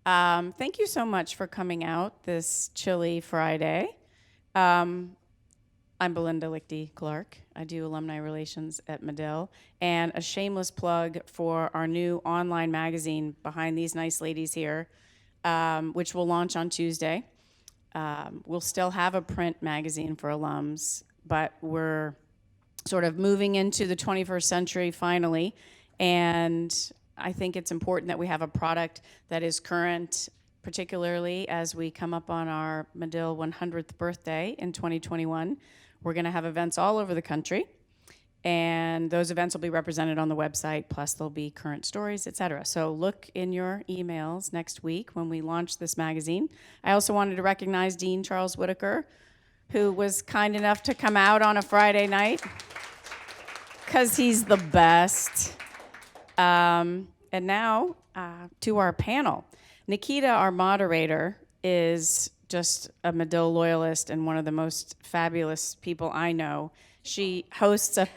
Thank you so much for coming out this chilly Friday. Um, I'm Belinda Lichty Clark. I do alumni relations at Medill. And a shameless plug for our new online magazine, Behind These Nice Ladies Here, which will launch on Tuesday. We'll still have a print magazine for alums, but we're sort of moving into the 21st century finally. And I think it's important that we have a product that is current, particularly as we come up on our Medill 100th birthday in 2021. We're going to have events all over the country, and those events will be represented on the website, plus there'll be current stories, et cetera. So look in your emails next week when we launch this magazine. I also wanted to recognize Dean Charles Whitaker, who was kind enough to come out on a Friday night, because he's the best. And now to our panel. Nikita, our moderator, is just a Medill loyalist and one of the most fabulous people I know. She hosts a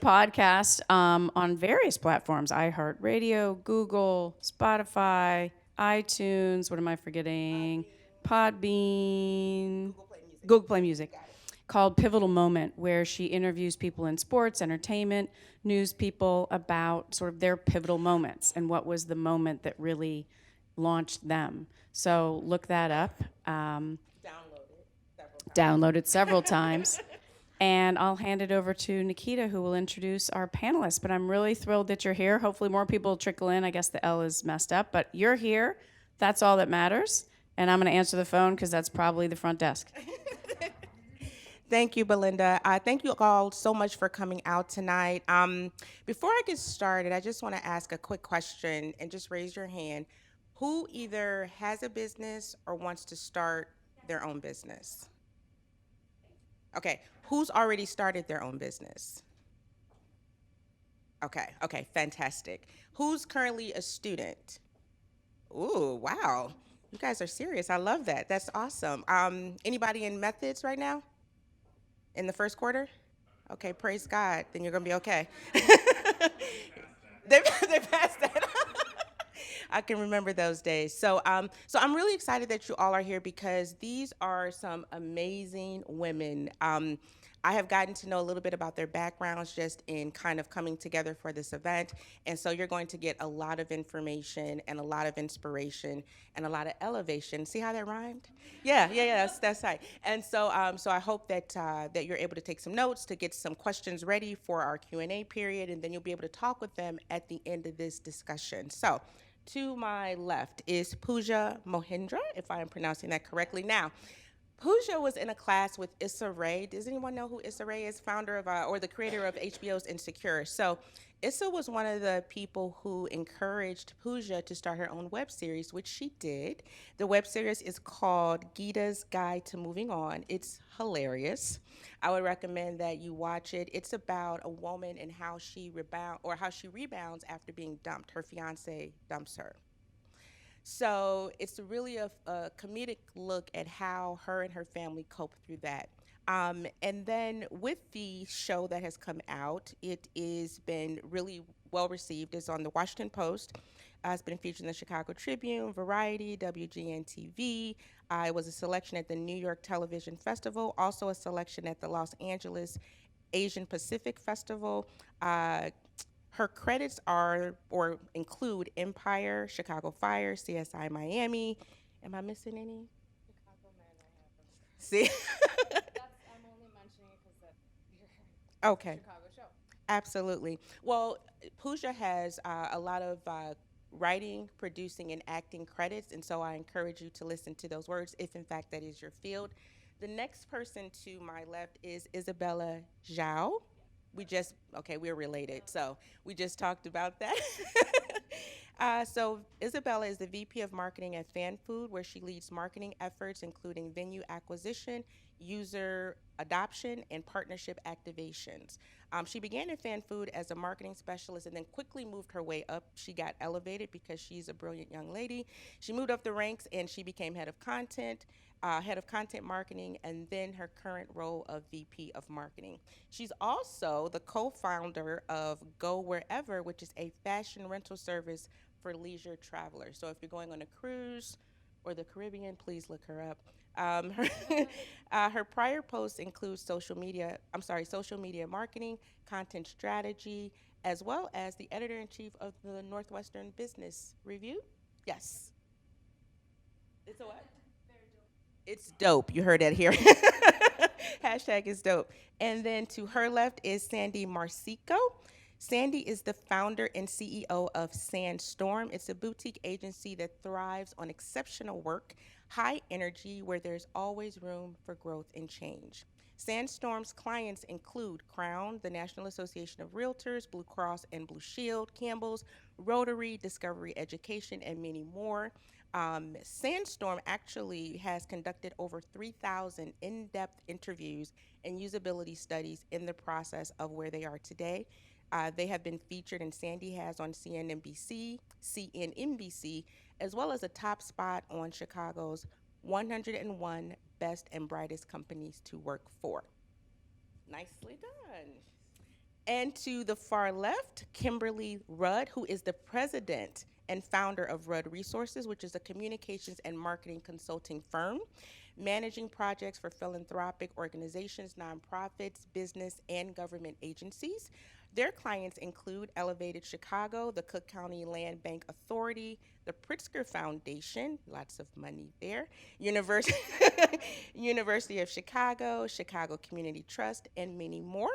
podcast on various platforms: iHeart Radio, Google, Spotify, iTunes. What am I forgetting? Podbean, Google Play Music, called Pivotal Moment, where she interviews people in sports, entertainment, news people about sort of their pivotal moments and what was the moment that really launched them. So look that up. Download it several times. And I'll hand it over to Nikita, who will introduce our panelists. But I'm really thrilled that you're here. Hopefully more people will trickle in. I guess the L is messed up, but you're here. That's all that matters. And I'm going to answer the phone because that's probably the front desk. Thank you, Belinda. Thank you all so much for coming out tonight. Before I get started, I just want to ask a quick question and just raise your hand. Who either has a business or wants to start their own business? Okay, who's already started their own business? Okay, fantastic. Who's currently a student? Ooh, wow. You guys are serious. I love that. That's awesome. Anybody in methods right now? In the first quarter? Okay, praise God. Then you're gonna be okay. They passed that. I can remember those days. So I'm really excited that you all are here because these are some amazing women. I have gotten to know a little bit about their backgrounds just in kind of coming together for this event. And so you're going to get a lot of information and a lot of inspiration and a lot of elevation. See how that rhymed? Yeah, that's right. And so I hope that you're able to take some notes, to get some questions ready for our Q&A period, and then you'll be able to talk with them at the end of this discussion. So to my left is Puja Mohindra, if I am pronouncing that correctly. Now, Puja was in a class with Issa Rae. Does anyone know who Issa Rae is? Founder of, or the creator of HBO's Insecure. So Issa was one of the people who encouraged Puja to start her own web series, which she did. The web series is called Geeta's Guide to Moving On. It's hilarious. I would recommend that you watch it. It's about a woman and how she rebounds after being dumped. Her fiance dumps her. So it's really a comedic look at how her and her family cope through that. And then with the show that has come out, it is been really well received. It's on the Washington Post. It's been featured in the Chicago Tribune, Variety, WGN-TV. It was a selection at the New York Television Festival, also a selection at the Los Angeles Asian Pacific Festival. Her credits are or include Empire, Chicago Fire, CSI Miami. Am I missing any? See? I'm only mentioning it because that's your Okay. Chicago show. Absolutely. Well, Pooja has a lot of writing, producing, and acting credits, and so I encourage you to listen to those words if, in fact, that is your field. The next person to my left is Isabella Jaio. We're related, so we just talked about that. So Isabella is the VP of Marketing at Fan Food, where she leads marketing efforts, including venue acquisition, user adoption, and partnership activations. She began at Fan Food as a marketing specialist and then quickly moved her way up. She got elevated because she's a brilliant young lady. She moved up the ranks and she became head of content marketing, and then her current role of VP of marketing. She's also the co-founder of Go Wherever, which is a fashion rental service for leisure travelers. So if you're going on a cruise or the Caribbean, please look her up. Her prior posts include social media marketing, content strategy, as well as the editor-in-chief of the Northwestern Business Review. Yes. It's a what? It's dope. You heard that here. Hashtag is dope. And then to her left is Sandy Marsico. Sandy is the founder and CEO of Sandstorm. It's a boutique agency that thrives on exceptional work, high energy, where there's always room for growth and change. Sandstorm's clients include Crown, the National Association of Realtors, Blue Cross and Blue Shield, Campbell's, Rotary, Discovery Education, and many more. Sandstorm actually has conducted over 3,000 in-depth interviews and usability studies in the process of where they are today. They have been featured, and Sandy has on CNNBC, as well as a top spot on Chicago's 101 Best and Brightest Companies to Work For. Nicely done. And to the far left, Kimberley Rudd, who is the president and founder of Rudd Resources, which is a communications and marketing consulting firm, managing projects for philanthropic organizations, nonprofits, business, and government agencies. Their clients include Elevated Chicago, the Cook County Land Bank Authority, the Pritzker Foundation, lots of money there, University of Chicago, Chicago Community Trust, and many more.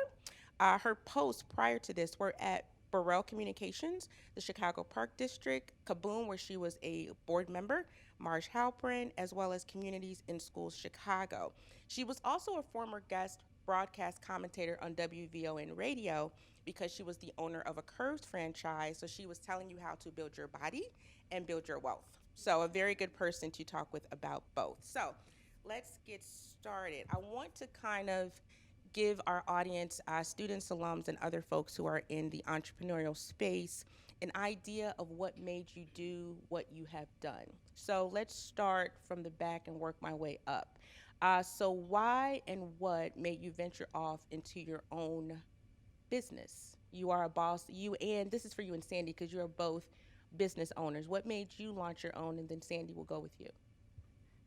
Her posts prior to this were at Burrell Communications, the Chicago Park District, Kaboom, where she was a board member, Marsh Halprin, as well as Communities in Schools Chicago. She was also a former guest broadcast commentator on WVON Radio because she was the owner of a Curves franchise, so she was telling you how to build your body and build your wealth. So a very good person to talk with about both. So let's get started. I want to kind of give our audience, students, alums, and other folks who are in the entrepreneurial space an idea of what made you do what you have done. So let's start from the back and work my way up. So why and what made you venture off into your own business? You are a boss, and this is for you and Sandy because you're both business owners. What made you launch your own? And then Sandy will go with you.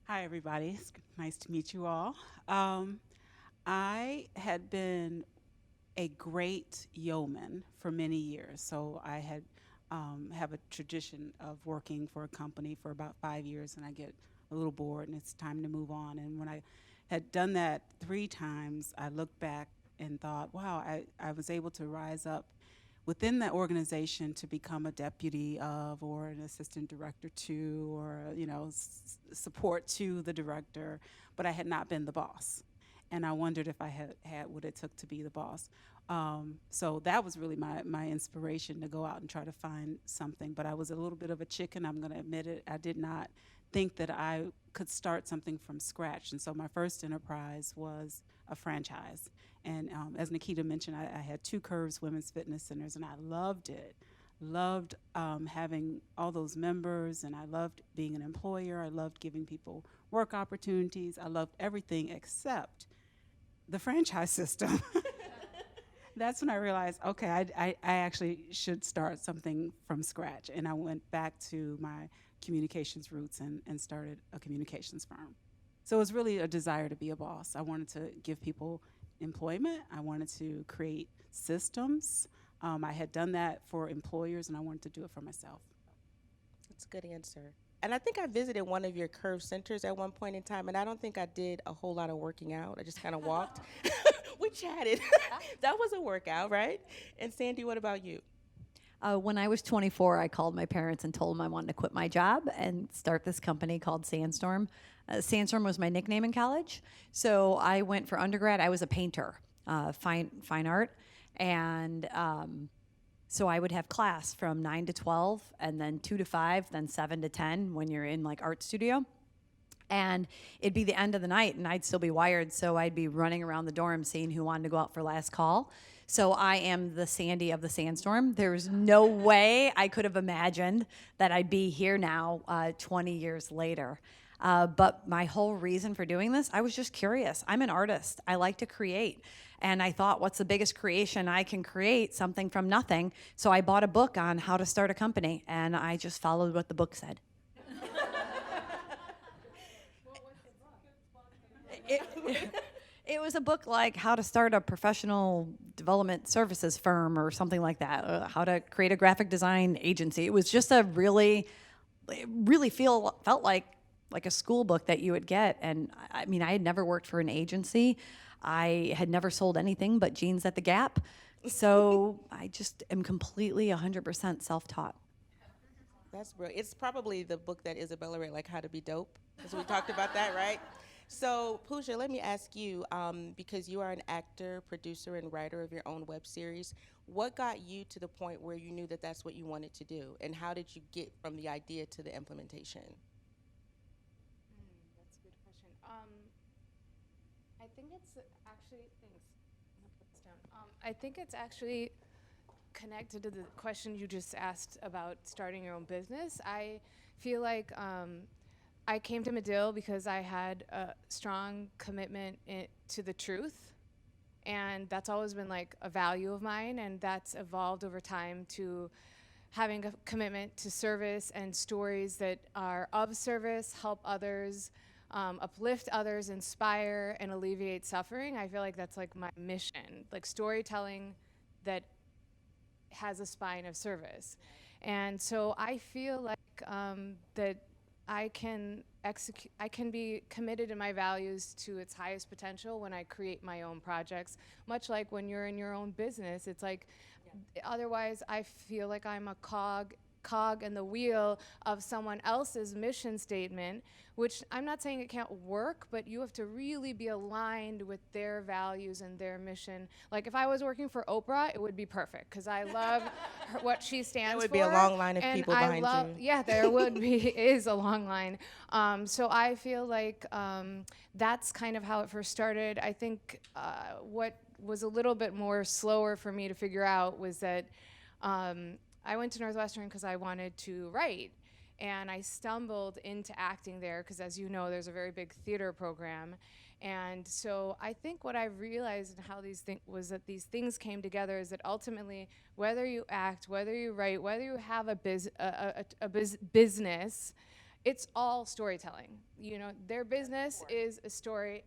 Hi, everybody. It's nice to meet you all. I had been a great yeoman for many years, so I had have a tradition of working for a company for about 5 years, and I get a little bored, and it's time to move on. And when I had done that 3 times, I looked back and thought, wow, I was able to rise up within that organization to become a deputy of, or an assistant director to, or support to the director, but I had not been the boss. And I wondered if I had what it took to be the boss. So that was really my inspiration to go out and try to find something. But I was a little bit of a chicken, I'm going to admit it. I did not think that I could start something from scratch. And so my first enterprise was a franchise. And as Nikita mentioned, I had 2 Curves Women's Fitness Centers, and I loved it. Loved having all those members, and I loved being an employer. I loved giving people work opportunities. I loved everything except the franchise system. That's when I realized, okay, I actually should start something from scratch. And I went back to my communications roots and started a communications firm. So it was really a desire to be a boss. I wanted to give people employment. I wanted to create systems. I had done that for employers, and I wanted to do it for myself. That's a good answer. And I think I visited one of your Curve centers at one point in time, and I don't think I did a whole lot of working out. I just kind of walked. We chatted. That was a workout, right? And Sandy, what about you? When I was 24, I called my parents and told them I wanted to quit my job and start this company called Sandstorm. Sandstorm was my nickname in college. So I went for undergrad. I was a painter, fine art. And so I would have class from 9 to 12, and then 2 to 5, then 7 to 10 when you're in like art studio. And it'd be the end of the night, and I'd still be wired, so I'd be running around the dorm seeing who wanted to go out for last call. So I am the Sandy of the Sandstorm. There's no way I could have imagined that I'd be here now 20 years later. But my whole reason for doing this, I was just curious. I'm an artist. I like to create. And I thought, what's the biggest creation I can create? Something from nothing. So I bought a book on how to start a company, and I just followed what the book said. It was a book like how to start a professional development services firm or something like that, how to create a graphic design agency. It was just it really felt like a school book that you would get. And I mean, I had never worked for an agency. I had never sold anything but jeans at the Gap. So I just am completely 100% self-taught. That's brilliant. It's probably the book that Isabella read, like How to Be Dope, because we talked about that, right? So, Puja, let me ask you, because you are an actor, producer, and writer of your own web series, what got you to the point where you knew that that's what you wanted to do? And how did you get from the idea to the implementation? That's a good question. I think it's actually, thanks. I'm gonna put this down. I think it's actually connected to the question you just asked about starting your own business. I feel like I came to Medill because I had a strong commitment to the truth, and that's always been like a value of mine, and that's evolved over time to having a commitment to service and stories that are of service, help others, uplift others, inspire, and alleviate suffering. I feel like that's like my mission, like storytelling that has a spine of service. And so I feel like that I can be committed in my values to its highest potential when I create my own projects. Much like when you're in your own business, it's like, otherwise I feel like I'm a cog in the wheel of someone else's mission statement, which I'm not saying it can't work, but you have to really be aligned with their values and their mission. Like if I was working for Oprah, it would be perfect because I love what she stands for. There would be a long line of people behind you. Yeah, there is a long line. So I feel like that's kind of how it first started. I think what was a little bit more slower for me to figure out was that I went to Northwestern because I wanted to write, and I stumbled into acting there because, as you know, there's a very big theater program. And so I think what I realized and how these things was that these things came together is that ultimately, whether you act, whether you write, whether you have a business, it's all storytelling. You know, their business is a story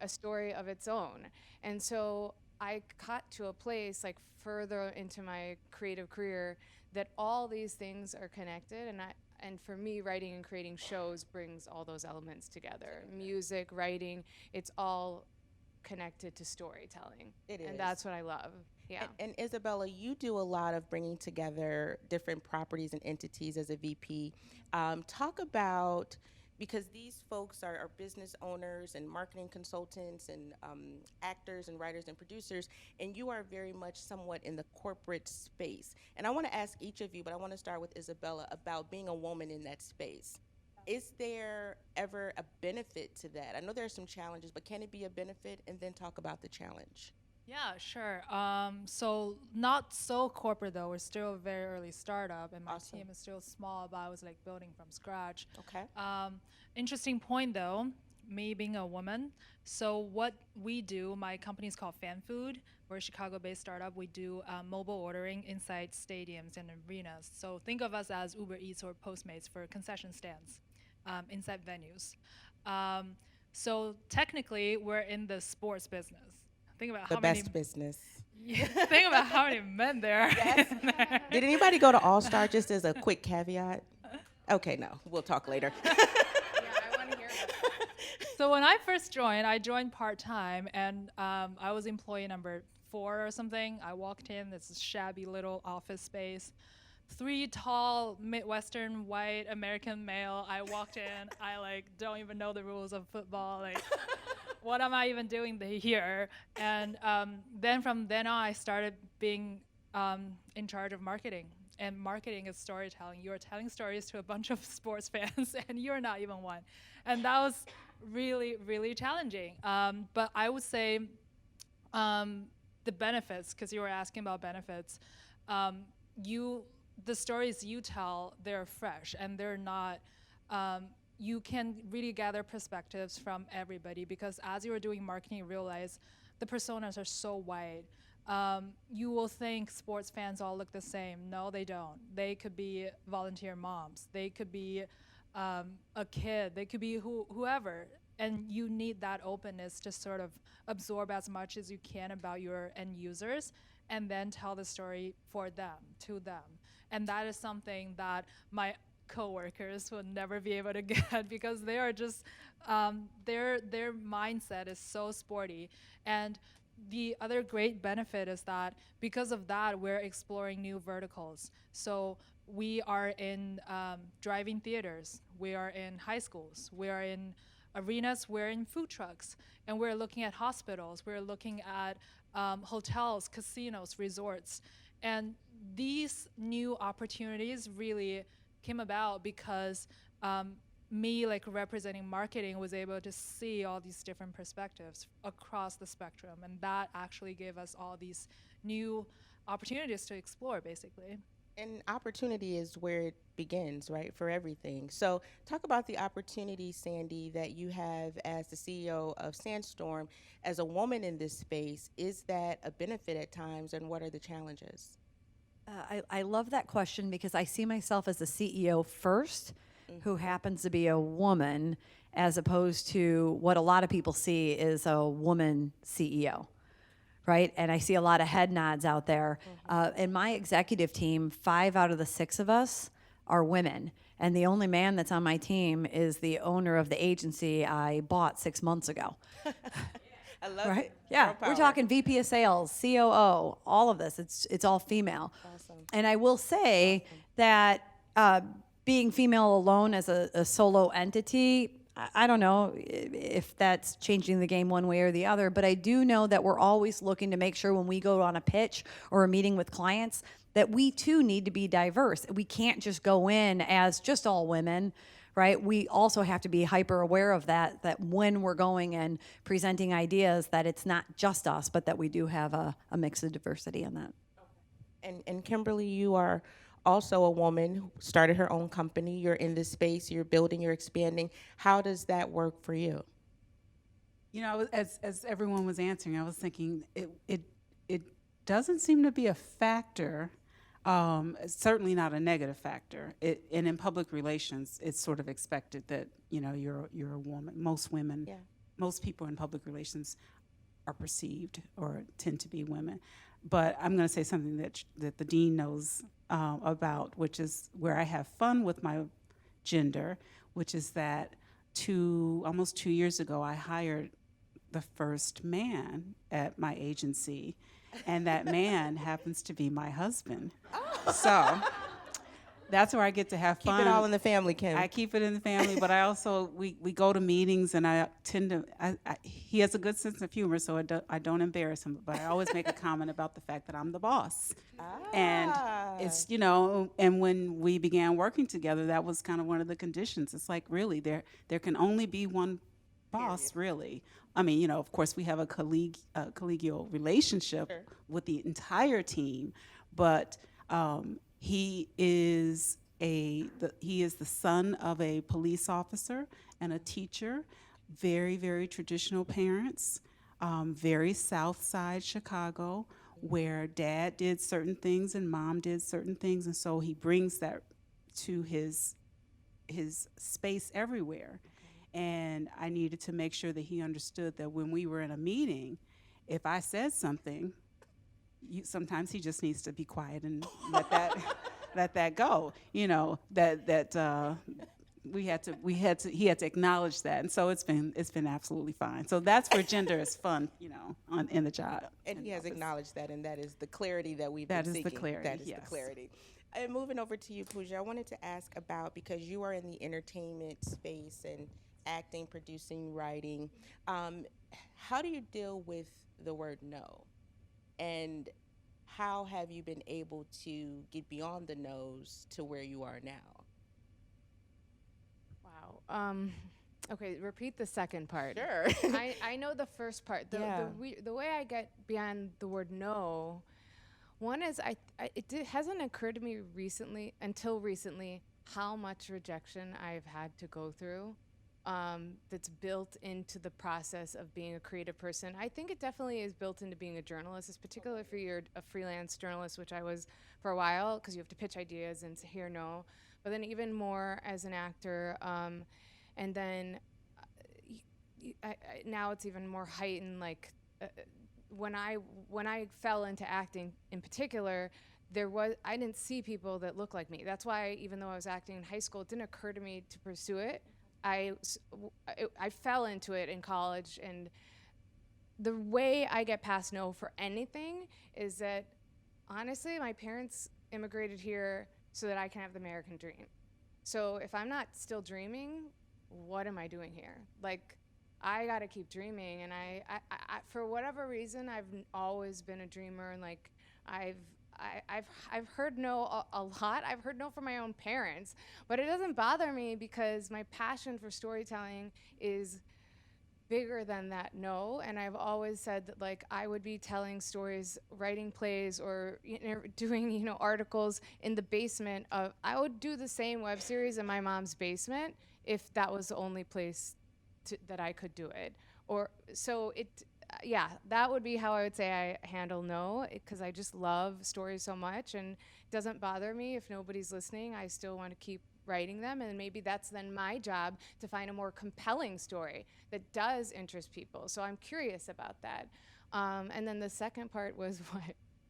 of its own. And so I got to a place like further into my creative career that all these things are connected, and for me, writing and creating shows brings all those elements together. Music, writing, it's all connected to storytelling. It is. And that's what I love. Yeah. And Isabella, you do a lot of bringing together different properties and entities as a VP. Talk about, because these folks are business owners and marketing consultants and actors and writers and producers, and you are very much somewhat in the corporate space. And I want to ask each of you, but I want to start with Isabella, about being a woman in that space. Is there ever a benefit to that? I know there are some challenges, but can it be a benefit? And then talk about the challenge. Yeah, sure. So not so corporate though. We're still a very early startup, and my Awesome. team is still small. But I was like building from scratch. Okay. Interesting point though. Me being a woman. So what we do, my company is called Fan Food. We're a Chicago-based startup. We do mobile ordering inside stadiums and arenas. So think of us as Uber Eats or Postmates for concession stands inside venues. So technically, we're in the sports business. Think about The how best many business. think about how many men there are. Yes. Did anybody go to All-Star, just as a quick caveat? Okay, no, we'll talk later. Yeah, I want to hear about that. So when I first joined, I joined part-time, and I was employee number 4 or something. I walked in, this shabby little office space. 3 tall, Midwestern, white, American male. I walked in, I like don't even know the rules of football. Like, what am I even doing here? And then from then on, I started being in charge of marketing. And marketing is storytelling. You're telling stories to a bunch of sports fans, and you're not even one. And that was really, really challenging. But I would say the benefits, because you were asking about benefits, the stories you tell, they're fresh, and they're not you can really gather perspectives from everybody, because as you are doing marketing, you realize the personas are so wide. You will think sports fans all look the same. No, they don't. They could be volunteer moms. They could be a kid. They could be whoever. And you need that openness to sort of absorb as much as you can about your end users, and then tell the story for them, to them. And that is something that my coworkers would never be able to get, because they are just their mindset is so sporty. And the other great benefit is that because of that, we're exploring new verticals. So we are in driving theaters, we are in high schools, we are in arenas, we're in food trucks, and we're looking at hospitals, we're looking at hotels, casinos, resorts. And these new opportunities really came about because me, like representing marketing, was able to see all these different perspectives across the spectrum, and that actually gave us all these new opportunities to explore, basically. And opportunity is where it begins, right, for everything. So talk about the opportunity, Sandy, that you have as the CEO of Sandstorm. As a woman in this space, is that a benefit at times, and what are the challenges? I love that question because I see myself as a CEO first, who happens to be a woman, as opposed to what a lot of people see is a woman CEO, right? And I see a lot of head nods out there. In my executive team, 5 out of the 6 of us are women. And the only man that's on my team is the owner of the agency I bought 6 months ago. I love Right? it. Yeah, Girl we're power. talking VP of sales, COO, all of this. It's all female. Awesome. And I will say that being female alone as a solo entity, I don't know if that's changing the game one way or the other, but I do know that we're always looking to make sure when we go on a pitch or a meeting with clients that we too need to be diverse. We can't just go in as just all women, right? We also have to be hyper aware of that when we're going and presenting ideas, that it's not just us, but that we do have a mix of diversity in that. And Kimberly, you are also a woman who started her own company. You're in this space, you're building, you're expanding. How does that work for you? You know, as everyone was answering, I was thinking it doesn't seem to be a factor. It's certainly not a negative factor. And in public relations, it's sort of expected that you're a woman. Most women, most people in public relations are perceived or tend to be women. But I'm going to say something that the dean knows about, which is where I have fun with my gender, which is that almost 2 years ago, I hired the first man at my agency, and that man happens to be my husband. So that's where I get to have fun. Keep it all in the family, Kim. I keep it in the family, but I also, we go to meetings, and I tend to, he has a good sense of humor, so I don't embarrass him, but I always make a comment about the fact that I'm the boss. And it's, and when we began working together, that was kind of one of the conditions. It's like, really, there can only be one boss, really. I mean, of course, we have a collegial relationship with the entire team, but he is the son of a police officer and a teacher, very, very traditional parents, very South Side Chicago, where dad did certain things and mom did certain things, and so he brings that to his space everywhere. And I needed to make sure that he understood that when we were in a meeting, if I said something, sometimes he just needs to be quiet and let that go. He had to acknowledge that, and so it's been absolutely fine. So that's where gender is fun, in the job. And he has acknowledged that, and that is the clarity that we've That been is the seeking. clarity, That is yes. the clarity. And moving over to you, Puja, I wanted to ask about, because you are in the entertainment space and acting, producing, writing, how do you deal with the word no? And how have you been able to get beyond the no's to where you are now? Wow. Okay, repeat the second part. Sure. I know the first part. The way I get beyond the word no, one is hasn't occurred to me until recently, how much rejection I've had to go through, that's built into the process of being a creative person. I think it definitely is built into being a journalist, it's particularly if you're a freelance journalist, which I was for a while, because you have to pitch ideas and hear no. But then even more as an actor, and then now it's even more heightened. Like when I fell into acting in particular, I didn't see people that looked like me. That's why even though I was acting in high school, it didn't occur to me to pursue it. I fell into it in college, and the way I get past no for anything is that honestly, my parents immigrated here so that I can have the American dream. So if I'm not still dreaming, what am I doing here? Like, I gotta keep dreaming, and I for whatever reason, I've always been a dreamer, and like I've heard no a lot. I've heard no from my own parents, but it doesn't bother me because my passion for storytelling is bigger than that no. And I've always said that like I would be telling stories, writing plays, or doing articles in the basement of. I would do the same web series in my mom's basement if that was the only place that I could do it. Or so it. Yeah, that would be how I would say I handle no, because I just love stories so much, and it doesn't bother me if nobody's listening. I still want to keep writing them, and maybe that's then my job to find a more compelling story that does interest people. So I'm curious about that. And then the second part was what?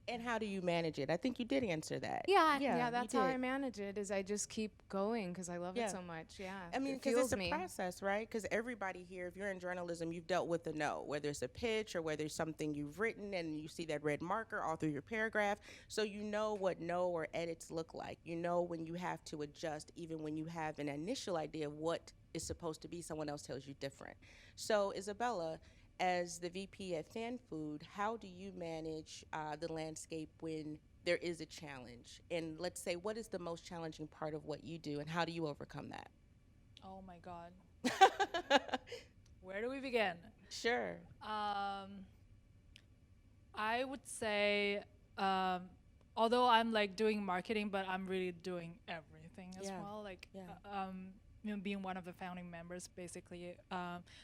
And how do you manage it? I think you did answer that. Yeah, that's you how I did. manage it, is I just keep going because I love Yeah. it so much. Yeah, I mean, it because fuels it's a me. process, right? Because everybody here, if you're in journalism, you've dealt with the no, whether it's a pitch or whether it's something you've written and you see that red marker all through your paragraph. So you know what no or edits look like. You know when you have to adjust, even when you have an initial idea of what is supposed to be, someone else tells you different. So, Isabella, as the VP at Fan Food, how do you manage the landscape when there is a challenge? And let's say, what is the most challenging part of what you do, and how do you overcome that? Oh my God. Where do we begin? Sure. I would say, although I'm like doing marketing, but I'm really doing everything as Yeah. well. Like, Yeah. being one of the founding members, basically.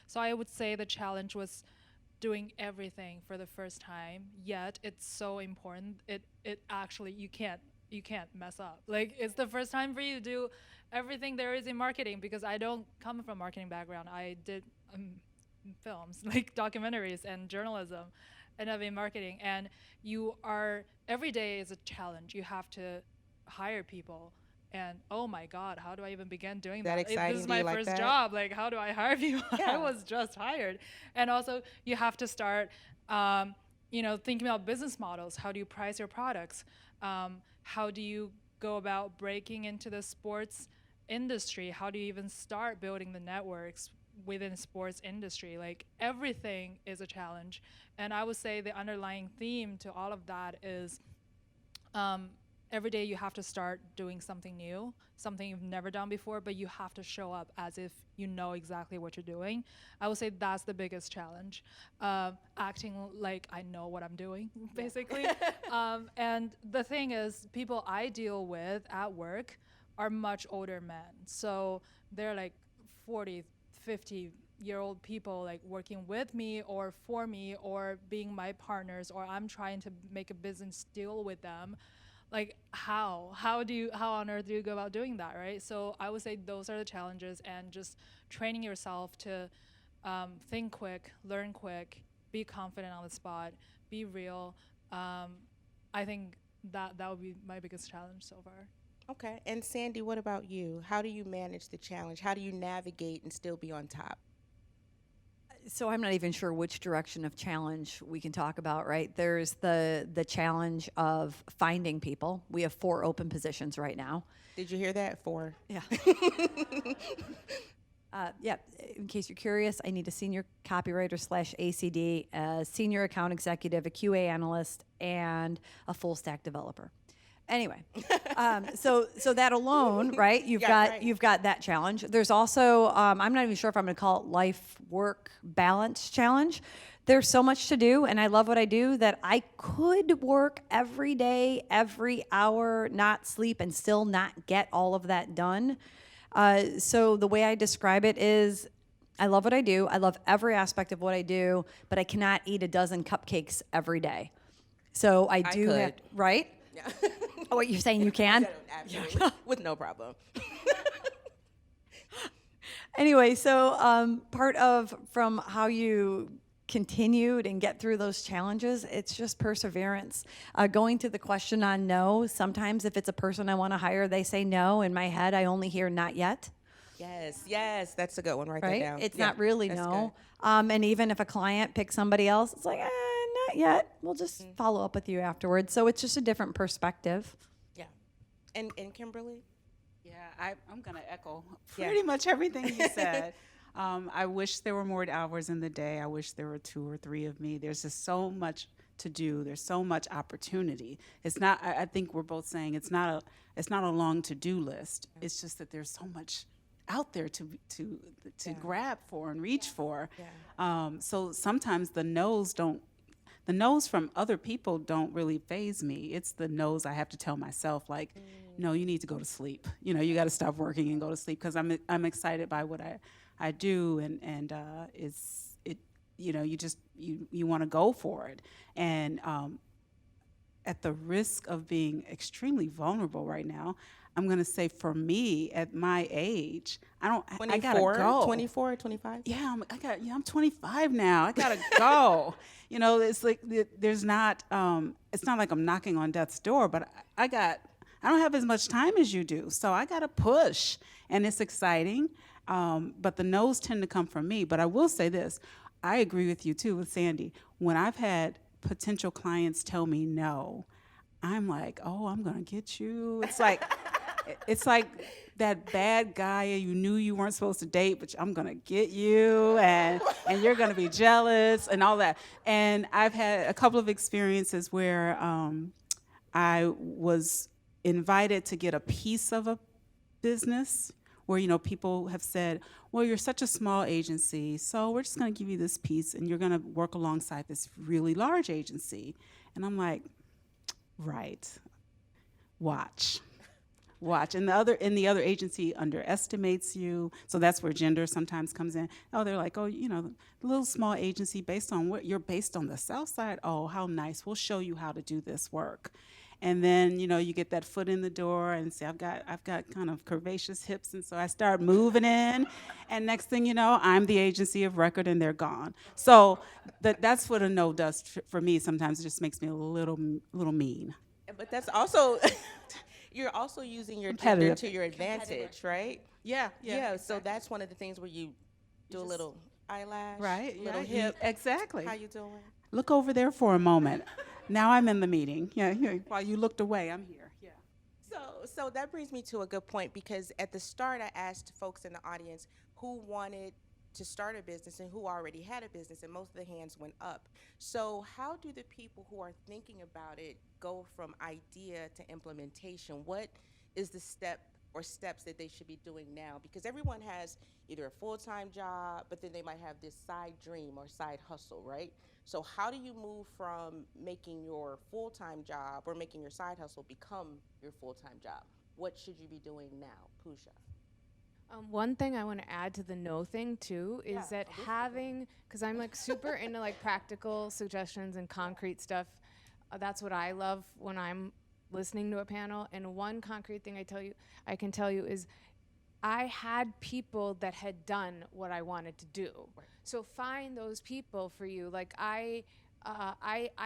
So I would say the challenge was doing everything for the first time. Yet it's so important. It actually you can't mess up. Like, it's the first time for you to do everything there is in marketing, because I don't come from a marketing background. I did films, like documentaries and journalism, and I've been marketing. And every day is a challenge. You have to hire people. And oh my God, how do I even begin doing That that? exciting? This is Do you my like first that? job. Like, how do I hire people? Yeah. I was just hired. And also, you have to start, thinking about business models. How do you price your products? How do you go about breaking into the sports industry? How do you even start building the networks within sports industry? Like, everything is a challenge. And I would say the underlying theme to all of that is every day you have to start doing something new, something you've never done before, but you have to show up as if you know exactly what you're doing. I would say that's the biggest challenge, acting like I know what I'm doing, basically. And the thing is, people I deal with at work are much older men. So they're like 40, 50-year-old people, like working with me or for me or being my partners, or I'm trying to make a business deal with them. Like, how on earth do you go about doing that, right? So I would say those are the challenges, and just training yourself to think quick, learn quick, be confident on the spot, be real. I think that would be my biggest challenge so far. Okay. And Sandy, what about you? How do you manage the challenge? How do you navigate and still be on top? So I'm not even sure which direction of challenge we can talk about, right? There's the challenge of finding people. We have 4 open positions right now. Did you hear that? 4. Yeah. Yeah, in case you're curious, I need a senior copywriter / ACD, a senior account executive, a QA analyst, and a full stack developer. Anyway, so that alone, right? You've got that challenge. There's also I'm not even sure if I'm going to call it life work balance challenge. there's so much to do, and I love what I do, that I could work every day, every hour, not sleep, and still not get all of that done. So the way I describe it is, I love what I do. I love every aspect of what I do, but I cannot eat a dozen cupcakes every day. So I do have, could. right? Yeah. Oh, what you're saying you can? Absolutely. With no problem. Anyway, so part of from how you continued and get through those challenges, it's just perseverance. Going to the question on no, sometimes if it's a person I want to hire, they say no. In my head, I only hear not yet. Yes, that's a good one. Write that Right? down. It's Yeah, not really that's no. good. And even if a client picks somebody else, it's like, not yet. We'll just follow up with you afterwards. So it's just a different perspective. Yeah. And Kimberly? Yeah, I'm going to echo Yeah. pretty much everything you said. I wish there were more hours in the day. I wish there were 2 or 3 of me. There's just so much to do. There's so much opportunity. It's not. I think we're both saying it's not a long to-do list. It's just that there's so much out there to grab for and reach for. So sometimes the no's from other people don't really faze me. It's the no's I have to tell myself, like, no, you need to go to sleep. You got to stop working and go to sleep, because I'm excited by what I do, and it's you want to go for it. And at the risk of being extremely vulnerable right now, I'm going to say, for me, at my age, I gotta 24, go. 24, 25? Yeah, I'm 25 now. I gotta go. It's like there's not. It's not like I'm knocking on death's door, but I don't have as much time as you do, so I gotta push, and it's exciting. But the no's tend to come from me. But I will say this: I agree with you too, with Sandy. When I've had potential clients tell me no, I'm like, oh, I'm gonna get you. It's like that bad guy you knew you weren't supposed to date, but I'm gonna get you, and you're gonna be jealous and all that. And I've had a couple of experiences where I was invited to get a piece of a business where people have said, well, you're such a small agency, so we're just gonna give you this piece, and you're gonna work alongside this really large agency. And I'm like, right, watch. And the other agency underestimates you, so that's where gender sometimes comes in. Oh, they're like, the little small agency based on what you're based on the South Side. Oh, how nice! We'll show you how to do this work. And then you get that foot in the door and say, I've got kind of curvaceous hips, and so I start moving in, and next thing you know, I'm the agency of record, and they're gone. So that's what a no does for me. Sometimes it just makes me a little mean. But that's also, you're also using your gender to your advantage, right? Yeah. So that's one of the things where you do a little eyelash, Right. little Yeah, hip. exactly. How you doing? Look over there for a moment. Now I'm in the meeting. Yeah. While you looked away, I'm here. Yeah. So that brings me to a good point, because at the start I asked folks in the audience who wanted to start a business and who already had a business, and most of the hands went up. So how do the people who are thinking about it go from idea to implementation? What is the steps that they should be doing now? Because everyone has either a full-time job, but then they might have this side dream or side hustle, right? So how do you move from making your full-time job or making your side hustle become your full-time job? What should you be doing now, Puja? One thing I want to add to the no thing too is that having, because I'm like super into like practical suggestions and concrete stuff. That's what I love when I'm listening to a panel. And one concrete thing I can tell you is I had people that had done what I wanted to do. Right. So find those people for you. Like I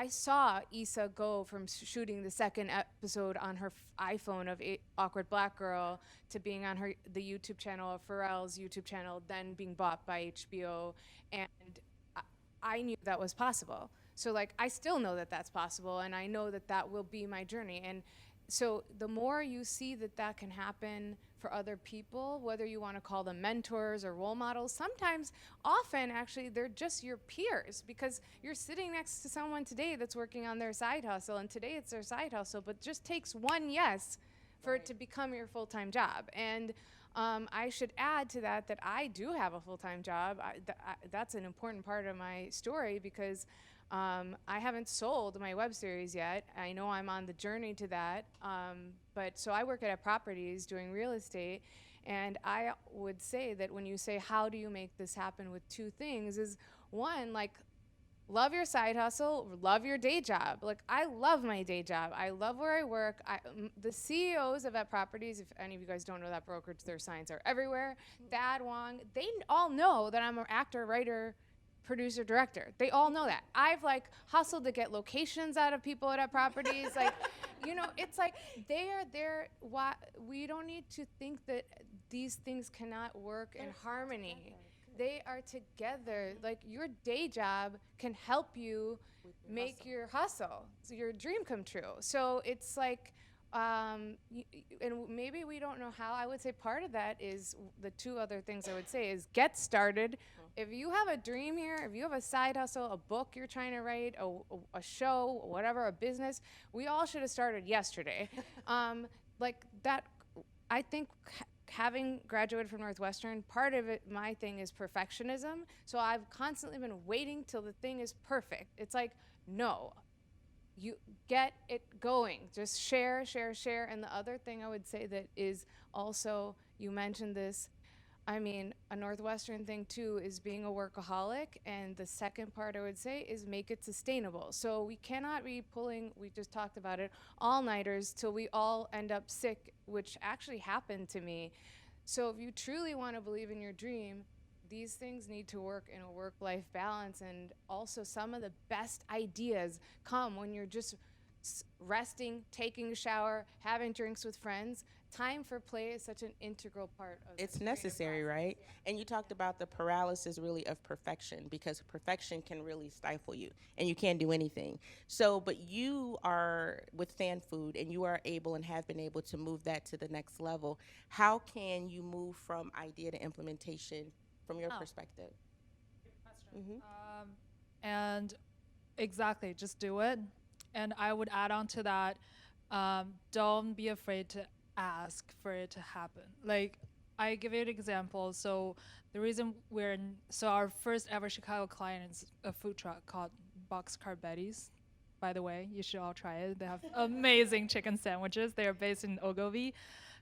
saw Issa go from shooting the second episode on her iPhone of Awkward Black Girl to being on the YouTube channel of Pharrell's YouTube channel, then being bought by HBO, and I knew that was possible. So like I still know that that's possible, and I know that that will be my journey. And so the more you see that can happen for other people, whether you want to call them mentors or role models, often actually they're just your peers, because you're sitting next to someone today that's working on their side hustle, and today it's their side hustle, but just takes one yes for it to become your full-time job. And I should add to that that I do have a full-time job. That's an important part of my story because I haven't sold my web series yet. I know I'm on the journey to that. But so I work at Properties doing real estate. And I would say that when you say, how do you make this happen with two things, is one, like, love your side hustle, love your day job. Like, I love my day job. I love where I work. The CEOs of Properties, if any of you guys don't know that brokerage, their signs are everywhere. Thad Wong, they all know that I'm an actor, writer, producer, director. They all know that. I've like hustled to get locations out of people at Properties. Like, you know, it's like they are there. We don't need to think that these things cannot work in harmony. They are together. Like, your day job can help you make your hustle, so your dream come true. So it's like, and maybe we don't know how. I would say part of that is the two other things I would say is get started. If you have a dream here, if you have a side hustle, a book you're trying to write, a show, whatever, a business, we all should have started yesterday. Like that, I think having graduated from Northwestern, part of it, my thing is perfectionism. So I've constantly been waiting till the thing is perfect. It's like, no, you get it going. Just share, share, share. And the other thing I would say that is also, you mentioned this, I mean, a Northwestern thing too is being a workaholic. And the second part I would say is make it sustainable. So we cannot be pulling, we just talked about it, all-nighters till we all end up sick, which actually happened to me. So if you truly want to believe in your dream, these things need to work in a work-life balance. And also some of the best ideas come when you're just resting, taking a shower, having drinks with friends. Time for play is such an integral part of it's necessary, right? And you talked about the paralysis really of perfection, because perfection can really stifle you and you can't do anything. So, but you are with Fan Food and you are able and have been able to move that to the next level. How can you move from idea to implementation from your perspective? And exactly, just do it. And I would add on to that, don't be afraid to ask for it to happen. Like, I give you an example. So the reason so our first ever Chicago client is a food truck called Boxcar Betty's. By the way, you should all try it. They have amazing chicken sandwiches. They are based in Ogilvy.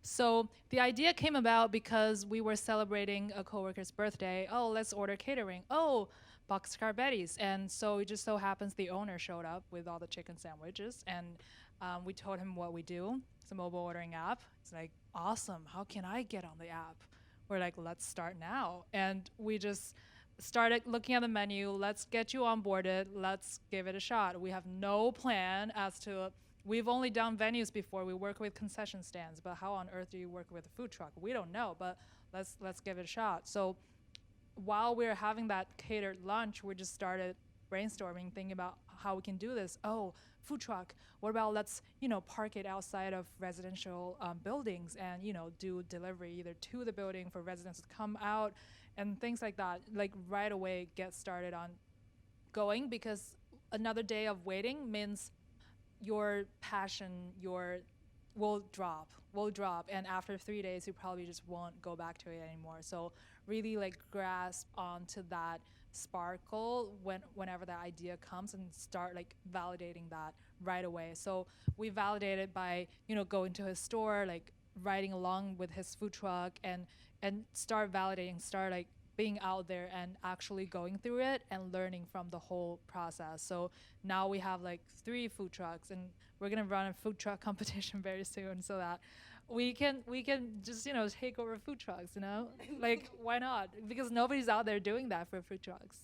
So the idea came about because we were celebrating a coworker's birthday. Oh, let's order catering. Oh, Boxcar Betty's. And so it just so happens the owner showed up with all the chicken sandwiches, and we told him what we do. It's a mobile ordering app. It's like, awesome, how can I get on the app? We're like, let's start now. And we just started looking at the menu. Let's get you onboarded. Let's give it a shot. We have no plan as to, we've only done venues before. We work with concession stands, but how on earth do you work with a food truck? We don't know, but let's give it a shot. So while we were having that catered lunch, we just started brainstorming, thinking about how we can do this. Oh, food truck. What about let's, park it outside of residential buildings and, do delivery either to the building for residents to come out and things like that. Like right away, get started on going, because another day of waiting means your passion, will drop. And after 3 days, you probably just won't go back to it anymore. So really grasp onto that sparkle whenever that idea comes and start validating that right away. So we validate it by, going to his store, riding along with his food truck and start validating, start being out there and actually going through it and learning from the whole process. So now we have 3 food trucks, and we're gonna run a food truck competition very soon so that we can just take over food trucks. Why not? Because nobody's out there doing that for food trucks.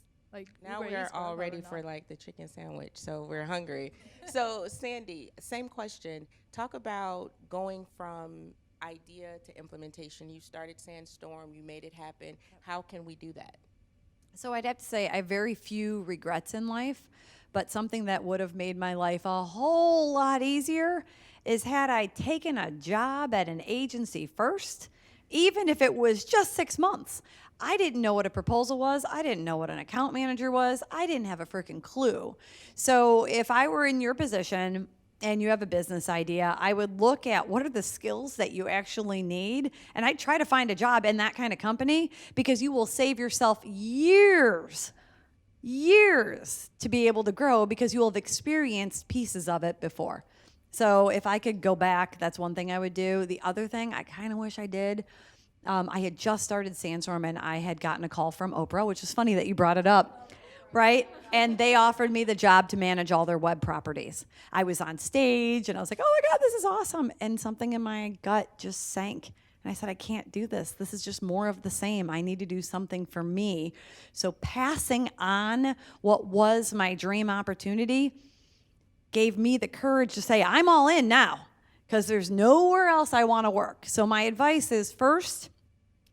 Now we are all ready for the chicken sandwich, so we're hungry. So Sandy, same question. Talk about going from idea to implementation. You started Sandstorm, you made it happen. How can we do that? So I'd have to say I have very few regrets in life, but something that would have made my life a whole lot easier is had I taken a job at an agency first, even if it was just 6 months. I didn't know what a proposal was. I didn't know what an account manager was. I didn't have a freaking clue. So if I were in your position, and you have a business idea, I would look at what are the skills that you actually need. And I'd try to find a job in that kind of company because you will save yourself years to be able to grow because you will have experienced pieces of it before. So if I could go back, that's one thing I would do. The other thing I kind of wish I did, I had just started Sandstorm and I had gotten a call from Oprah, which is funny that you brought it up, right? And they offered me the job to manage all their web properties. I was on stage and I was like, oh my God, this is awesome. And something in my gut just sank. And I said, I can't do this. This is just more of the same. I need to do something for me. So passing on what was my dream opportunity gave me the courage to say, I'm all in now because there's nowhere else I want to work. So my advice is first,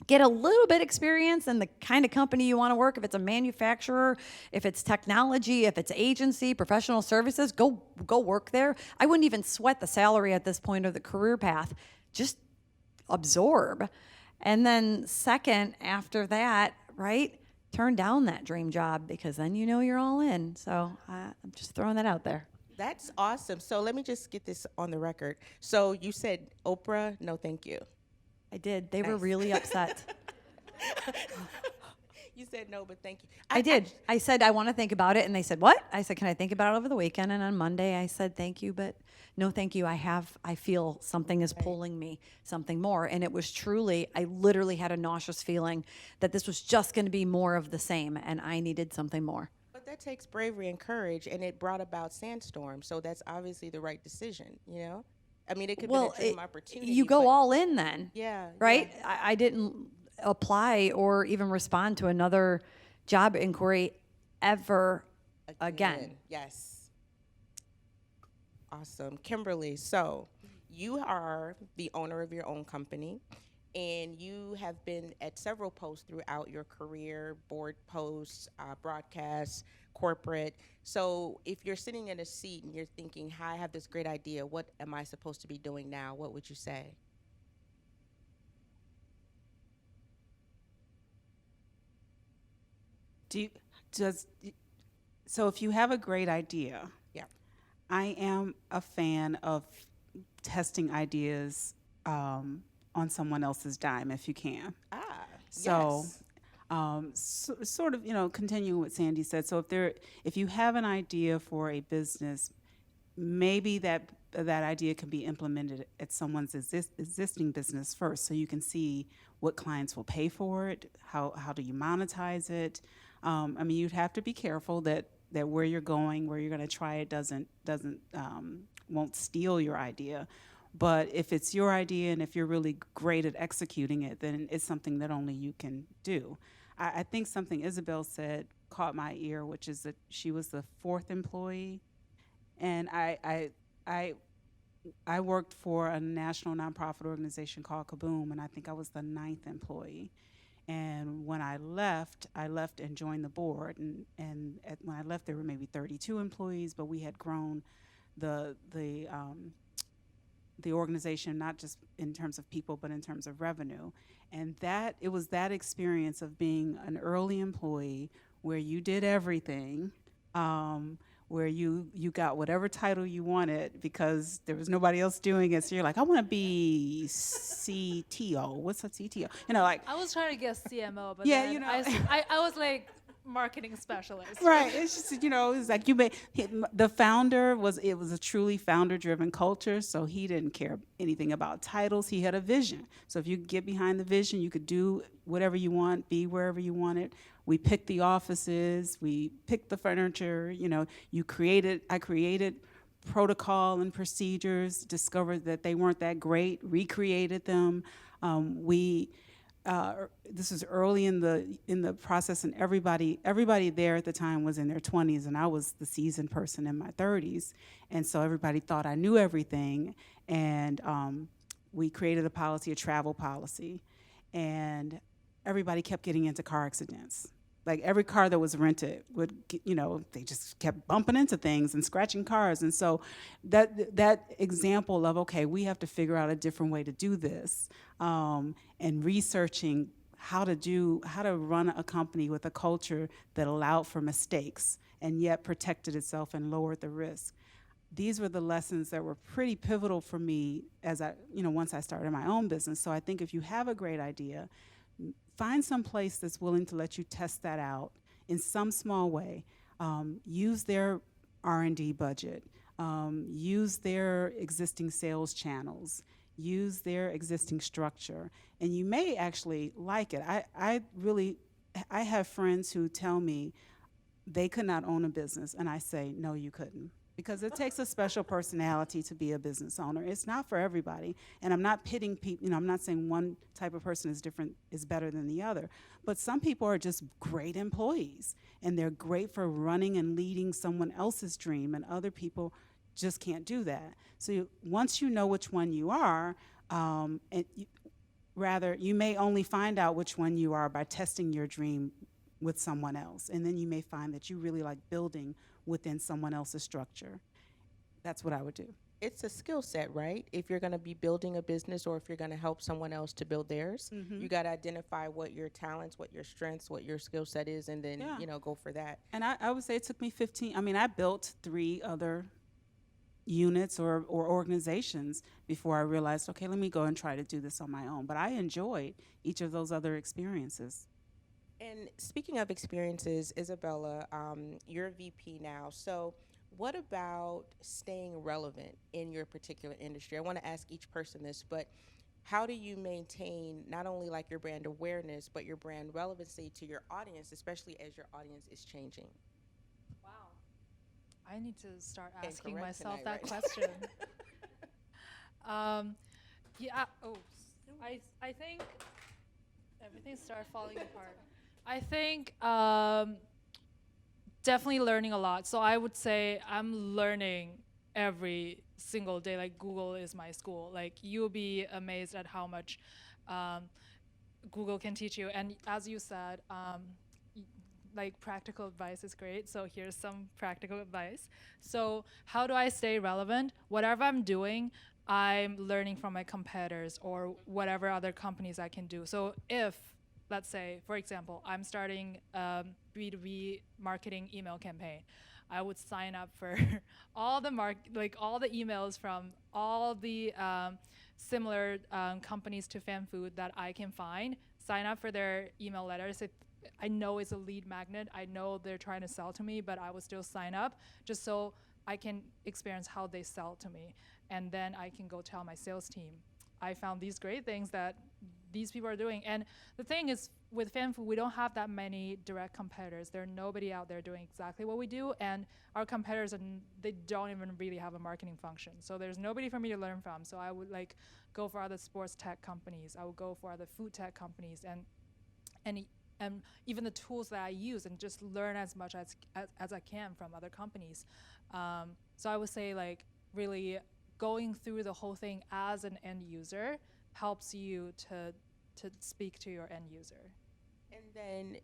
get a little bit experience in the kind of company you want to work. If it's a manufacturer, if it's technology, if it's agency, professional services, go work there. I wouldn't even sweat the salary at this point or the career path. Just absorb. And then second, after that, right, turn down that dream job because then you know you're all in. So I'm just throwing that out there. That's awesome. So let me just get this on the record. So you said, Oprah, no thank you. I did. They were Nice. really upset. You said no, but thank you. I did. I said, I want to think about it. And they said, what? I said, can I think about it over the weekend? And on Monday, I said, thank you, but no, thank you. I feel something is pulling me, something more. And it was truly, I literally had a nauseous feeling that this was just going to be more of the same. And I needed something more. But that takes bravery and courage, and it brought about Sandstorm. So that's obviously the right decision, you know? I mean, it could be a dream opportunity. You go but- all in then. Yeah. Right? yeah. I didn't apply or even respond to another job inquiry ever again. Yes. Awesome. Kimberly, so you are the owner of your own company, and you have been at several posts throughout your career, board posts, broadcasts, corporate. So if you're sitting in a seat and you're thinking, hi, I have this great idea, what am I supposed to be doing now? What would you say? So if you have a great idea, Yeah. I am a fan of testing ideas on someone else's dime if you can. So, Yes. sort of, continuing what Sandy said. So if you have an idea for a business, maybe that idea can be implemented at someone's existing business first, so you can see what clients will pay for it. How do you monetize it? I mean, you'd have to be careful that where you're going, where you're going to try it, won't steal your idea. But if it's your idea and if you're really great at executing it, then it's something that only you can do. I think something Isabel said caught my ear, which is that she was the 4th employee. And I worked for a national nonprofit organization called Kaboom, and I think I was the 9th employee. And when I left and joined the board. And when I left, there were maybe 32 employees, but we had grown the organization, not just in terms of people, but in terms of revenue. And it was that experience of being an early employee where you did everything, where you got whatever title you wanted because there was nobody else doing it. So you're like, I want to be CTO. What's a CTO? I was trying to guess CMO, but Yeah, then I was like marketing specialist. Right. It's just, it's like the founder it was a truly founder-driven culture, so he didn't care anything about titles. He had a vision. So if you could get behind the vision, you could do whatever you want, be wherever you wanted. We picked the offices, we picked the furniture, I created protocol and procedures, discovered that they weren't that great, recreated them. This was early in the process, and everybody there at the time was in their 20s, and I was the seasoned person in my 30s, and so everybody thought I knew everything. And we created a travel policy, and everybody kept getting into car accidents. Like every car that was rented they just kept bumping into things and scratching cars. And so that example of, okay, we have to figure out a different way to do this, and researching how to run a company with a culture that allowed for mistakes and yet protected itself and lowered the risk. these were the lessons that were pretty pivotal for me as once I started my own business. So I think if you have a great idea, find some place that's willing to let you test that out in some small way. Use their R&D budget. Use their existing sales channels. Use their existing structure. And you may actually like it. I have friends who tell me they could not own a business, and I say, no, you couldn't. Because it takes a special personality to be a business owner. It's not for everybody. And I'm not pitting people, I'm not saying one type of person is better than the other. But some people are just great employees, and they're great for running and leading someone else's dream, and other people just can't do that. So once you know which one you are, you may only find out which one you are by testing your dream with someone else. And then you may find that you really like building within someone else's structure. That's what I would do. It's a skill set, right? If you're going to be building a business or if you're going to help someone else to build theirs, you got to identify what your talents, what your strengths, what your skill set is, and then, go for that. And I would say it took me 15. I built 3 other units or organizations before I realized, okay, let me go and try to do this on my own. But I enjoyed each of those other experiences. And speaking of experiences, Isabella, you're a VP now. So what about staying relevant in your particular industry? I want to ask each person this, but how do you maintain not only like your brand awareness, but your brand relevancy to your audience, especially as your audience is changing? Wow. I need to start Can't asking correct myself tonight, that right? question. I think everything started falling apart. I think definitely learning a lot. So I would say I'm learning every single day. Like Google is my school. Like you'll be amazed at how much Google can teach you. And as you said, like practical advice is great. So here's some practical advice. So how do I stay relevant? Whatever I'm doing, I'm learning from my competitors or whatever other companies I can do. So if, let's say, for example, I'm starting a B2B marketing email campaign, I would sign up for all the all the emails from all the similar companies to fan food that I can find, sign up for their email letters. I know it's a lead magnet. I know they're trying to sell to me, but I would still sign up just so I can experience how they sell to me. And then I can go tell my sales team, I found these great things that these people are doing. And the thing is, with fan food, we don't have that many direct competitors. There's nobody out there doing exactly what we do. And our competitors, they don't even really have a marketing function. So there's nobody for me to learn from. So I would go for other sports tech companies. I would go for other food tech companies and even the tools that I use, and just learn as much as I can from other companies. So I would say really going through the whole thing as an end user helps you to speak to your end user. And then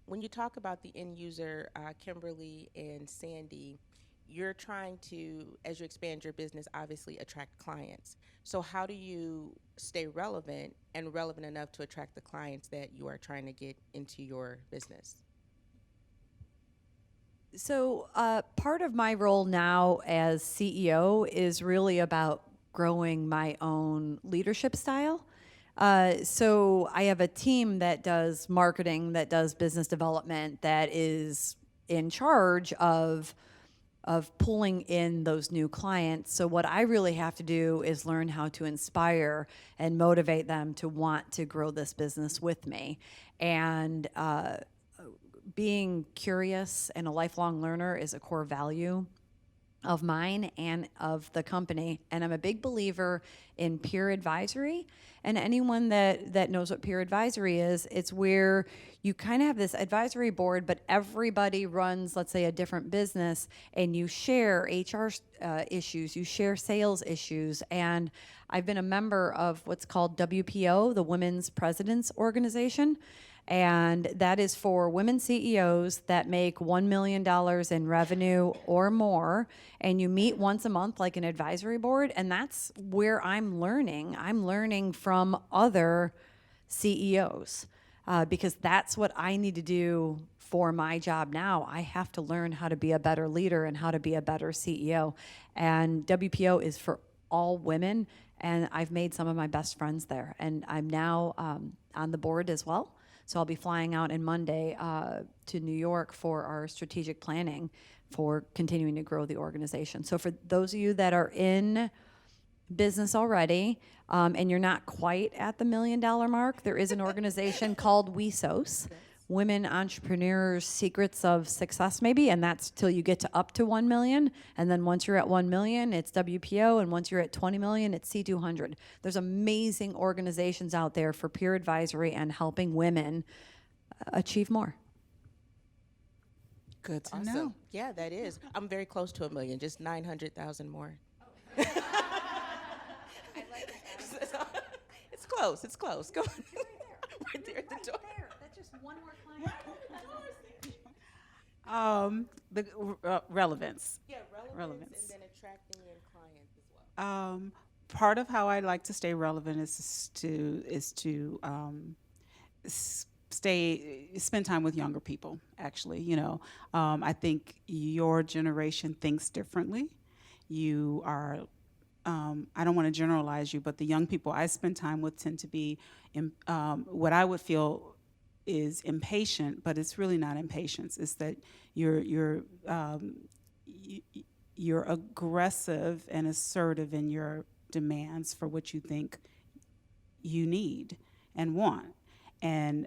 when you talk about the end user, Kimberly and Sandy, you're trying to, as you expand your business, obviously attract clients. So how do you stay relevant and relevant enough to attract the clients that you are trying to get into your business? So part of my role now as CEO is really about growing my own leadership style. So I have a team that does marketing, that does business development, that is in charge of pulling in those new clients. So what I really have to do is learn how to inspire and motivate them to want to grow this business with me. And being curious and a lifelong learner is a core value of mine and of the company. And I'm a big believer in peer advisory. And anyone that knows what peer advisory is, it's where you kind of have this advisory board, but everybody runs, let's say, a different business, and you share HR issues, you share sales issues. And I've been a member of what's called WPO, the Women's Presidents Organization. And that is for women CEOs that make $1 million in revenue or more. And you meet once a month like an advisory board. And that's where I'm learning. I'm learning from other CEOs. because that's what I need to do for my job now. I have to learn how to be a better leader and how to be a better CEO. And WPO is for all women, and I've made some of my best friends there. And I'm now on the board as well. So I'll be flying out on Monday to New York for our strategic planning for continuing to grow the organization. So for those of you that are in business already, and you're not quite at the $1 million mark, there is an organization called WESOS, Women Entrepreneurs Secrets of Success, maybe, and that's till you get to up to 1 million. And then once you're at 1 million, it's WPO, and once you're at 20 million, it's C200. There's amazing organizations out there for peer advisory and helping women achieve more. Good to Awesome. know. Yeah, that is. I'm very close to 1 million, just 900,000 more. It's close. It's close. Go on. Right there at the door. That's just one more client. Relevance. Yeah, relevance, and then attracting in clients as well. Part of how I like to stay relevant is to spend time with younger people. Actually, I think your generation thinks differently. You are. I don't want to generalize you, but the young people I spend time with tend to be what I would feel is impatient, but it's really not impatience. It's that you're aggressive and assertive in your demands for what you think you need and want. And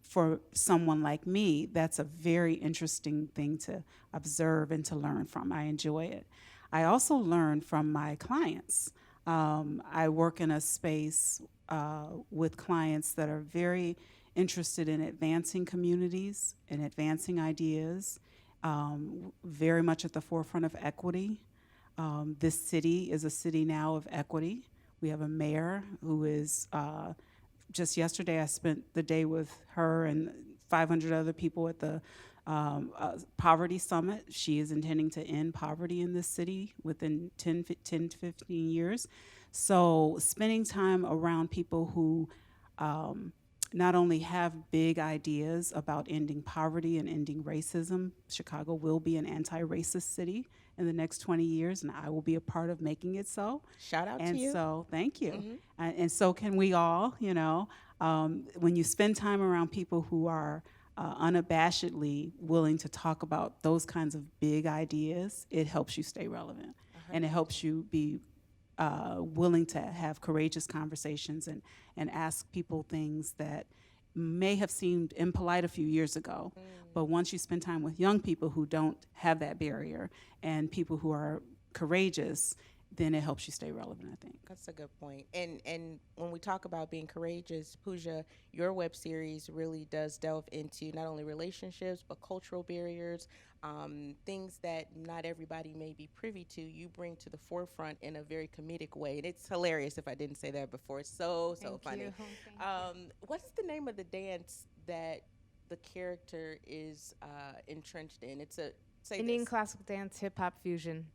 for someone like me, that's a very interesting thing to observe and to learn from. I enjoy it. I also learn from my clients. I work in a space with clients that are very interested in advancing communities and advancing ideas, very much at the forefront of equity. This city is a city now of equity. We have a mayor who is, just yesterday I spent the day with her and 500 other people at the Poverty Summit. She is intending to end poverty in this city within 10 to 15 years. So spending time around people who not only have big ideas about ending poverty and ending racism. Chicago will be an anti-racist city in the next 20 years, and I will be a part of making it so. Shout out to And you. so, thank you. And so can we all, when you spend time around people who are unabashedly willing to talk about those kinds of big ideas, it helps you stay relevant. And it helps you be willing to have courageous conversations and ask people things that may have seemed impolite a few years ago. But once you spend time with young people who don't have that barrier and people who are courageous, then it helps you stay relevant, I think. That's a good point. And when we talk about being courageous, Puja, your web series really does delve into not only relationships, but cultural barriers, things that not everybody may be privy to. You bring to the forefront in a very comedic way. And it's hilarious if I didn't say that before. It's so funny. What's the name of the dance that the character is entrenched in? It's a Indian classical dance, hip hop fusion.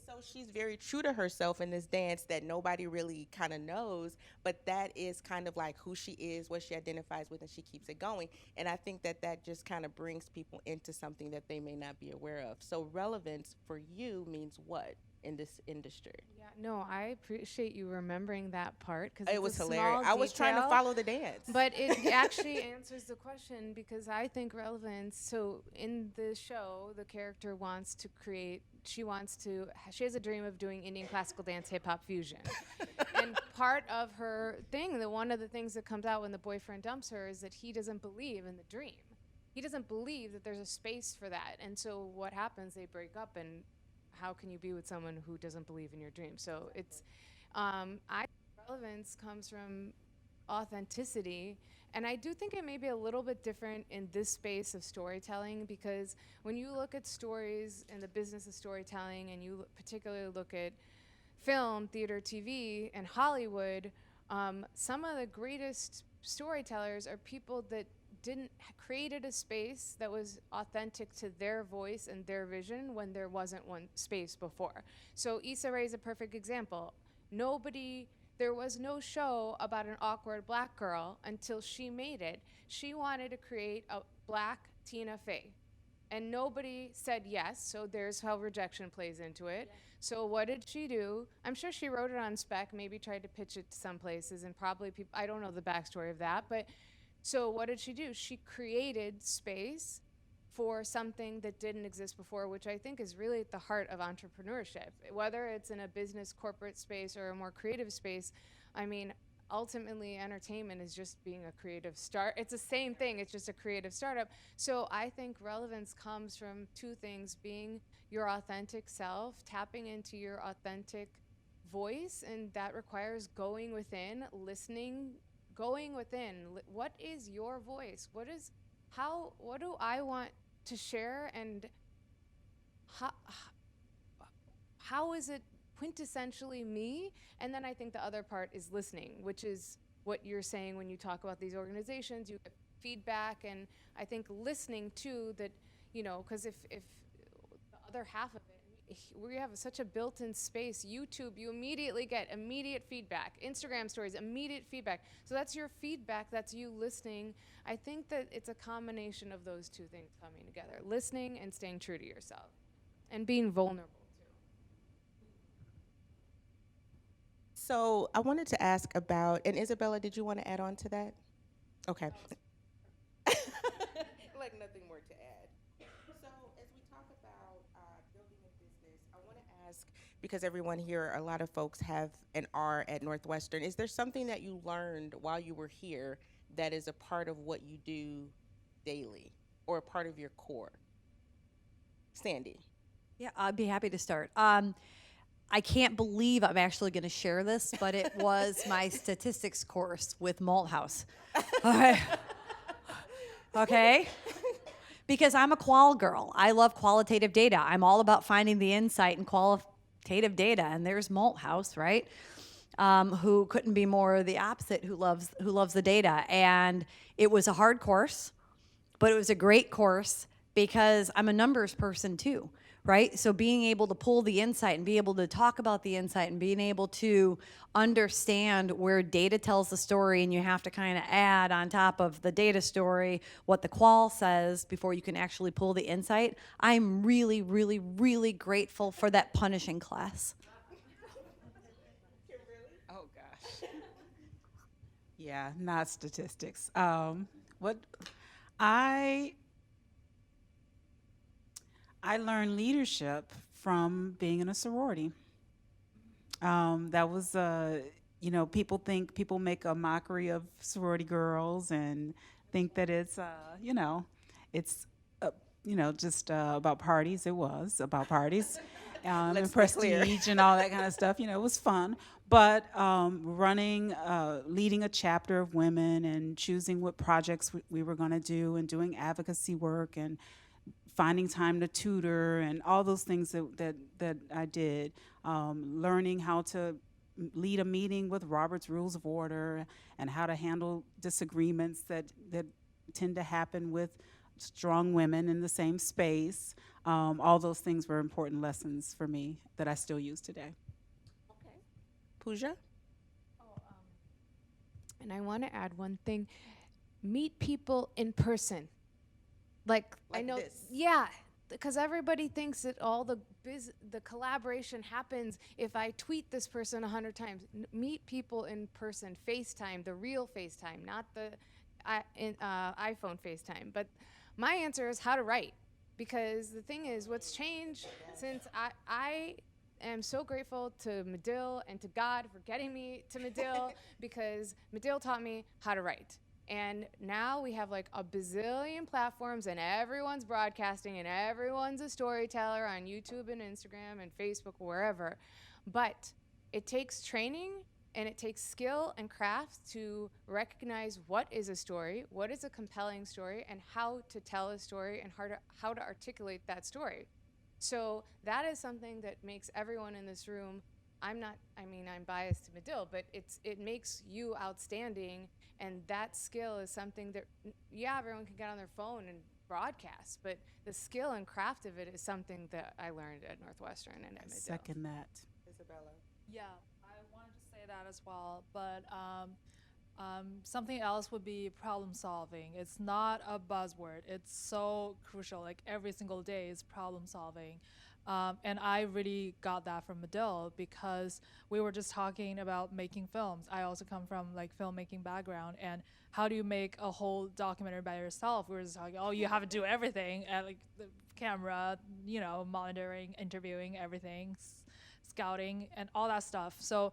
So she's very true to herself in this dance that nobody really kind of knows, but that is kind of like who she is, what she identifies with, and she keeps it going. And I think that just kind of brings people into something that they may not be aware of. So relevance for you means what in this industry? Yeah, no, I appreciate you remembering that part because It was hilarious. I was trying to follow the dance. But it actually answers the question because I think relevance. So in the show, the character wants to create. She has a dream of doing Indian classical dance, hip hop fusion. And part of her thing, one of the things that comes out when the boyfriend dumps her is that he doesn't believe in the dream. He doesn't believe that there's a space for that. And so what happens? They break up, and how can you be with someone who doesn't believe in your dream? So it's, relevance comes from authenticity. And I do think it may be a little bit different in this space of storytelling because when you look at stories in the business of storytelling and you particularly look at film, theater, TV, and Hollywood, some of the greatest storytellers are people that created a space that was authentic to their voice and their vision when there wasn't one space before. So Issa Rae is a perfect example. Nobody there was no show about an awkward black girl until she made it. She wanted to create a black Tina Fey. And nobody said yes, so there's how rejection plays into it. So what did she do? I'm sure she wrote it on spec, maybe tried to pitch it to some places, and probably people, I don't know the backstory of that, but so what did she do? She created space for something that didn't exist before, which I think is really at the heart of entrepreneurship. Whether it's in a business corporate space or a more creative space, I mean, ultimately entertainment is just being a creative start. It's the same thing, it's just a creative startup. So I think relevance comes from two things: being your authentic self, tapping into your authentic voice, and that requires going within, listening, going within. What is your voice? What do I want to share, and how is it quintessentially me? And then I think the other part is listening, which is what you're saying when you talk about these organizations. You get feedback, and I think listening too, that, you know, because if the other half of it, we have such a built-in space. YouTube, you immediately get immediate feedback. Instagram stories, immediate feedback. So that's your feedback, that's you listening. I think that it's a combination of those two things coming together: listening and staying true to yourself, and being vulnerable. So I wanted to ask about, and Isabella, did you want to add on to that? Okay. Like nothing more to add. So as we talk about building a business, I want to ask, because everyone here, a lot of folks have and are at Northwestern, is there something that you learned while you were here that is a part of what you do daily or a part of your core? Sandy. Yeah, I'd be happy to start. I can't believe I'm actually going to share this, but it was my statistics course with Malthouse. Okay. Okay? Because I'm a qual girl. I love qualitative data. I'm all about finding the insight in qualitative data. And there's Malthouse, right? Who couldn't be more the opposite, who loves the data. And it was a hard course, but it was a great course because I'm a numbers person too. Right? So being able to pull the insight and be able to talk about the insight and being able to understand where data tells the story, and you have to kind of add on top of the data story what the qual says before you can actually pull the insight. I'm really, really, really grateful for that punishing class. Oh gosh. Yeah, not statistics. What I learned leadership from being in a sorority. That was, people make a mockery of sorority girls and think that it's, just about parties. It was about parties and prestige and all that kind of stuff. It was fun. But leading a chapter of women and choosing what projects we were going to do and doing advocacy work and finding time to tutor and all those things that I did, learning how to lead a meeting with Robert's Rules of Order and how to handle disagreements that tend to happen with strong women in the same space. All those things were important lessons for me that I still use today. Okay. Puja? And I want to add one thing: meet people in person. Like I know, this. yeah, because everybody thinks that all the collaboration happens if I tweet this person 100 times. Meet people in person, FaceTime, the real FaceTime, not the iPhone FaceTime. But my answer is how to write, because the thing is, what's changed since I am so grateful to Medill and to God for getting me to Medill, because Medill taught me how to write. And now we have like a bazillion platforms, and everyone's broadcasting, and everyone's a storyteller on YouTube and Instagram and Facebook, wherever. But it takes training, and it takes skill and craft to recognize what is a story, what is a compelling story, and how to tell a story, and how to articulate that story. So that is something that makes everyone in this room, I'm biased to Medill, but it makes you outstanding. And that skill is something that, yeah, everyone can get on their phone and broadcast, but the skill and craft of it is something that I learned at Northwestern and at Medill. Second that. Isabella. Yeah, I wanted to say that that as well, but something else would be problem solving. It's not a buzzword. It's so crucial. Like every single day is problem solving. And I really got that from Medill because we were just talking about making films. I also come from like filmmaking background, and how do you make a whole documentary by yourself? We were just talking, oh, you have to do everything, and like the camera, monitoring, interviewing, everything, scouting, and all that stuff. So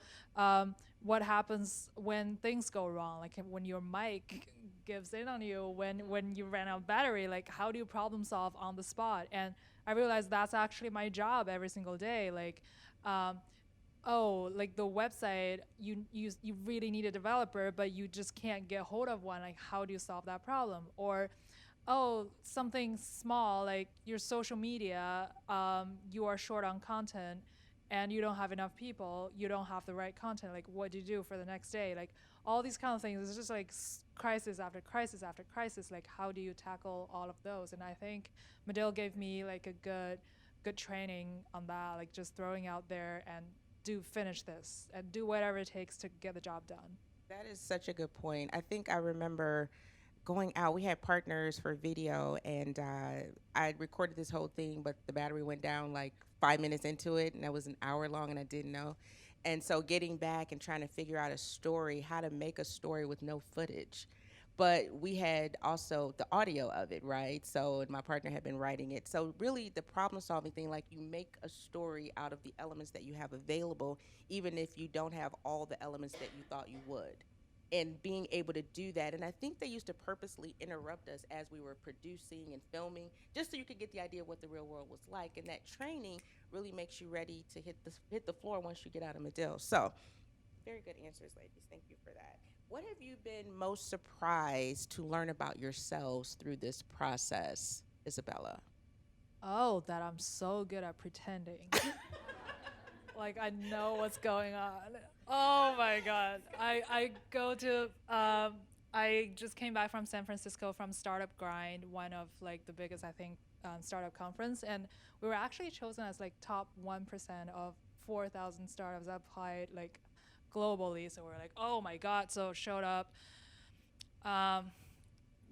what happens when things go wrong? Like when your mic gives in on you, when you ran out of battery, like how do you problem solve on the spot? And I realized that's actually my job every single day. Like, like the website, you really need a developer, but you just can't get hold of one. Like, how do you solve that problem? Or, oh, something small like your social media, you are short on content, and you don't have enough people. You don't have the right content. Like, what do you do for the next day? Like, all these kind of things. It's just like crisis after crisis after crisis. Like, how do you tackle all of those? And I think Medill gave me like a good training on that. Like, just throwing out there and finish this and do whatever it takes to get the job done. That is such a good point. I think I remember going out. We had partners for video, and I recorded this whole thing, but the battery went down like 5 minutes into it, and that was an hour long, and I didn't know. And so getting back and trying to figure out a story, how to make a story with no footage. But we had also the audio of it, right? So and my partner had been writing it. So really the problem solving thing, like you make a story out of the elements that you have available, even if you don't have all the elements that you thought you would. And being able to do that. And I think they used to purposely interrupt us as we were producing and filming, just so you could get the idea of what the real world was like. And that training really makes you ready to hit the floor once you get out of Medill. So very good answers, ladies. Thank you for that. What have you been most surprised to learn about yourselves through this process, Isabella? Oh, that I'm so good at pretending. Like I know what's going on. Oh my God. I go to, I just came back from San Francisco from Startup Grind, one of like the biggest, I think, startup conference. And we were actually chosen as like top 1% of 4,000 startups that applied like globally. So we're like, oh my God. So showed up,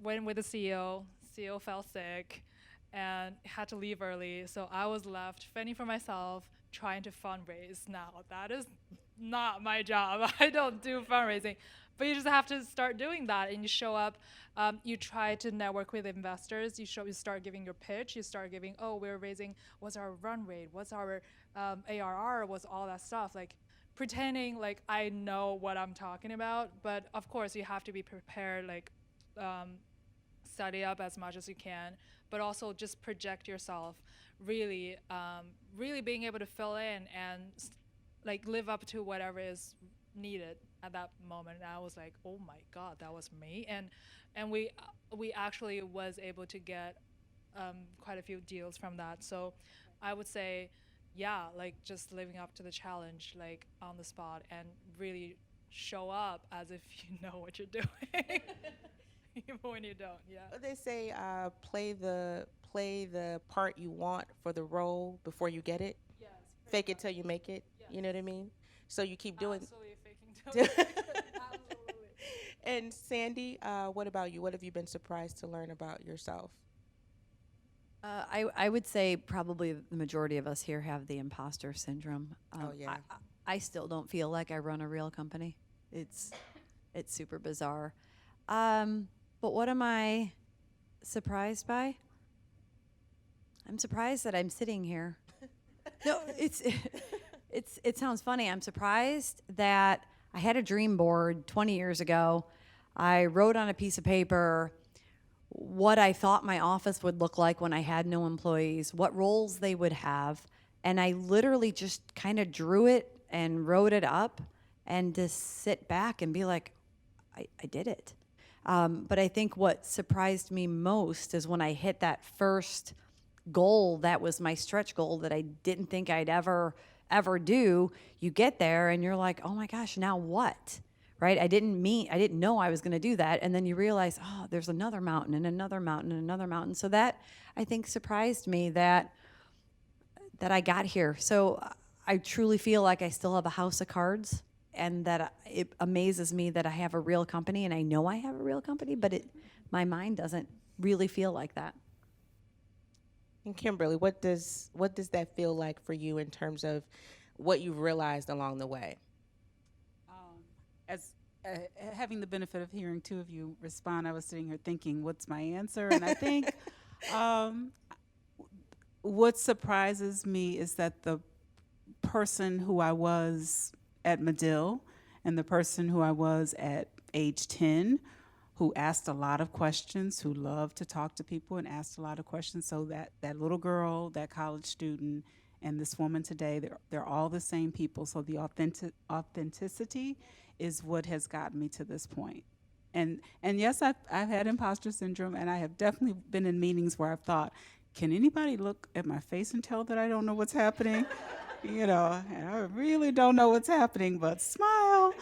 went with the CEO. CEO fell sick and had to leave early. So I was left fending for myself, trying to fundraise. Now that is not my job. I don't do fundraising, but you just have to start doing that. And you show up, you try to network with investors. You start giving your pitch. You start giving, oh, we're raising, what's our run rate? What's our ARR? What's all that stuff? Like pretending like I know what I'm talking about. But of course you have to be prepared, like study up as much as you can, but also just project yourself, really being able to fill in and like live up to whatever is needed at that moment. And I was like, oh my God, that was me. And we actually was able to get quite a few deals from that. So I would say, yeah, like just living up to the challenge, like on the spot, and really show up as if you know what you're doing. Even when you don't, yeah. They say play the part you want for the role before you get it. Yes. Fake it till you make it. Yes. You know what I mean? So you keep doing. Absolutely faking till you make it. Absolutely. And Sandy, what about you? What have you been surprised to learn about yourself? I would say probably the majority of us here have the imposter syndrome. Oh, yeah. I still don't feel like I run a real company. It's super bizarre. But what am I surprised by? I'm surprised that I'm sitting here. No, it sounds funny. I'm surprised that I had a dream board 20 years ago. I wrote on a piece of paper what I thought my office would look like when I had no employees, what roles they would have, and I literally just kind of drew it and wrote it up and just sit back and be like, I did it. But I think what surprised me most is when I hit that first goal that was my stretch goal that I didn't think I'd ever do. You get there and you're like, oh my gosh, now what? Right? I didn't know I was going to do that. And then you realize, oh, there's another mountain and another mountain and another mountain. So that, I think, surprised me that I got here. So I truly feel like I still have a house of cards and that it amazes me that I have a real company, and I know I have a real company, but my mind doesn't really feel like that. And Kimberly, what does that feel like for you in terms of what you've realized along the way? As having the benefit of hearing two of you respond, I was sitting here thinking, what's my answer? And I think what surprises me is that the person who I was at Medill and the person who I was at age 10, who asked a lot of questions, who loved to talk to people and asked a lot of questions. So that little girl, that college student, and this woman today, they're all the same people. So the authenticity is what has gotten me to this point. And yes, I've had imposter syndrome, and I have definitely been in meetings where I've thought, can anybody look at my face and tell that I don't know what's happening? You know, and I really don't know what's happening, but smile.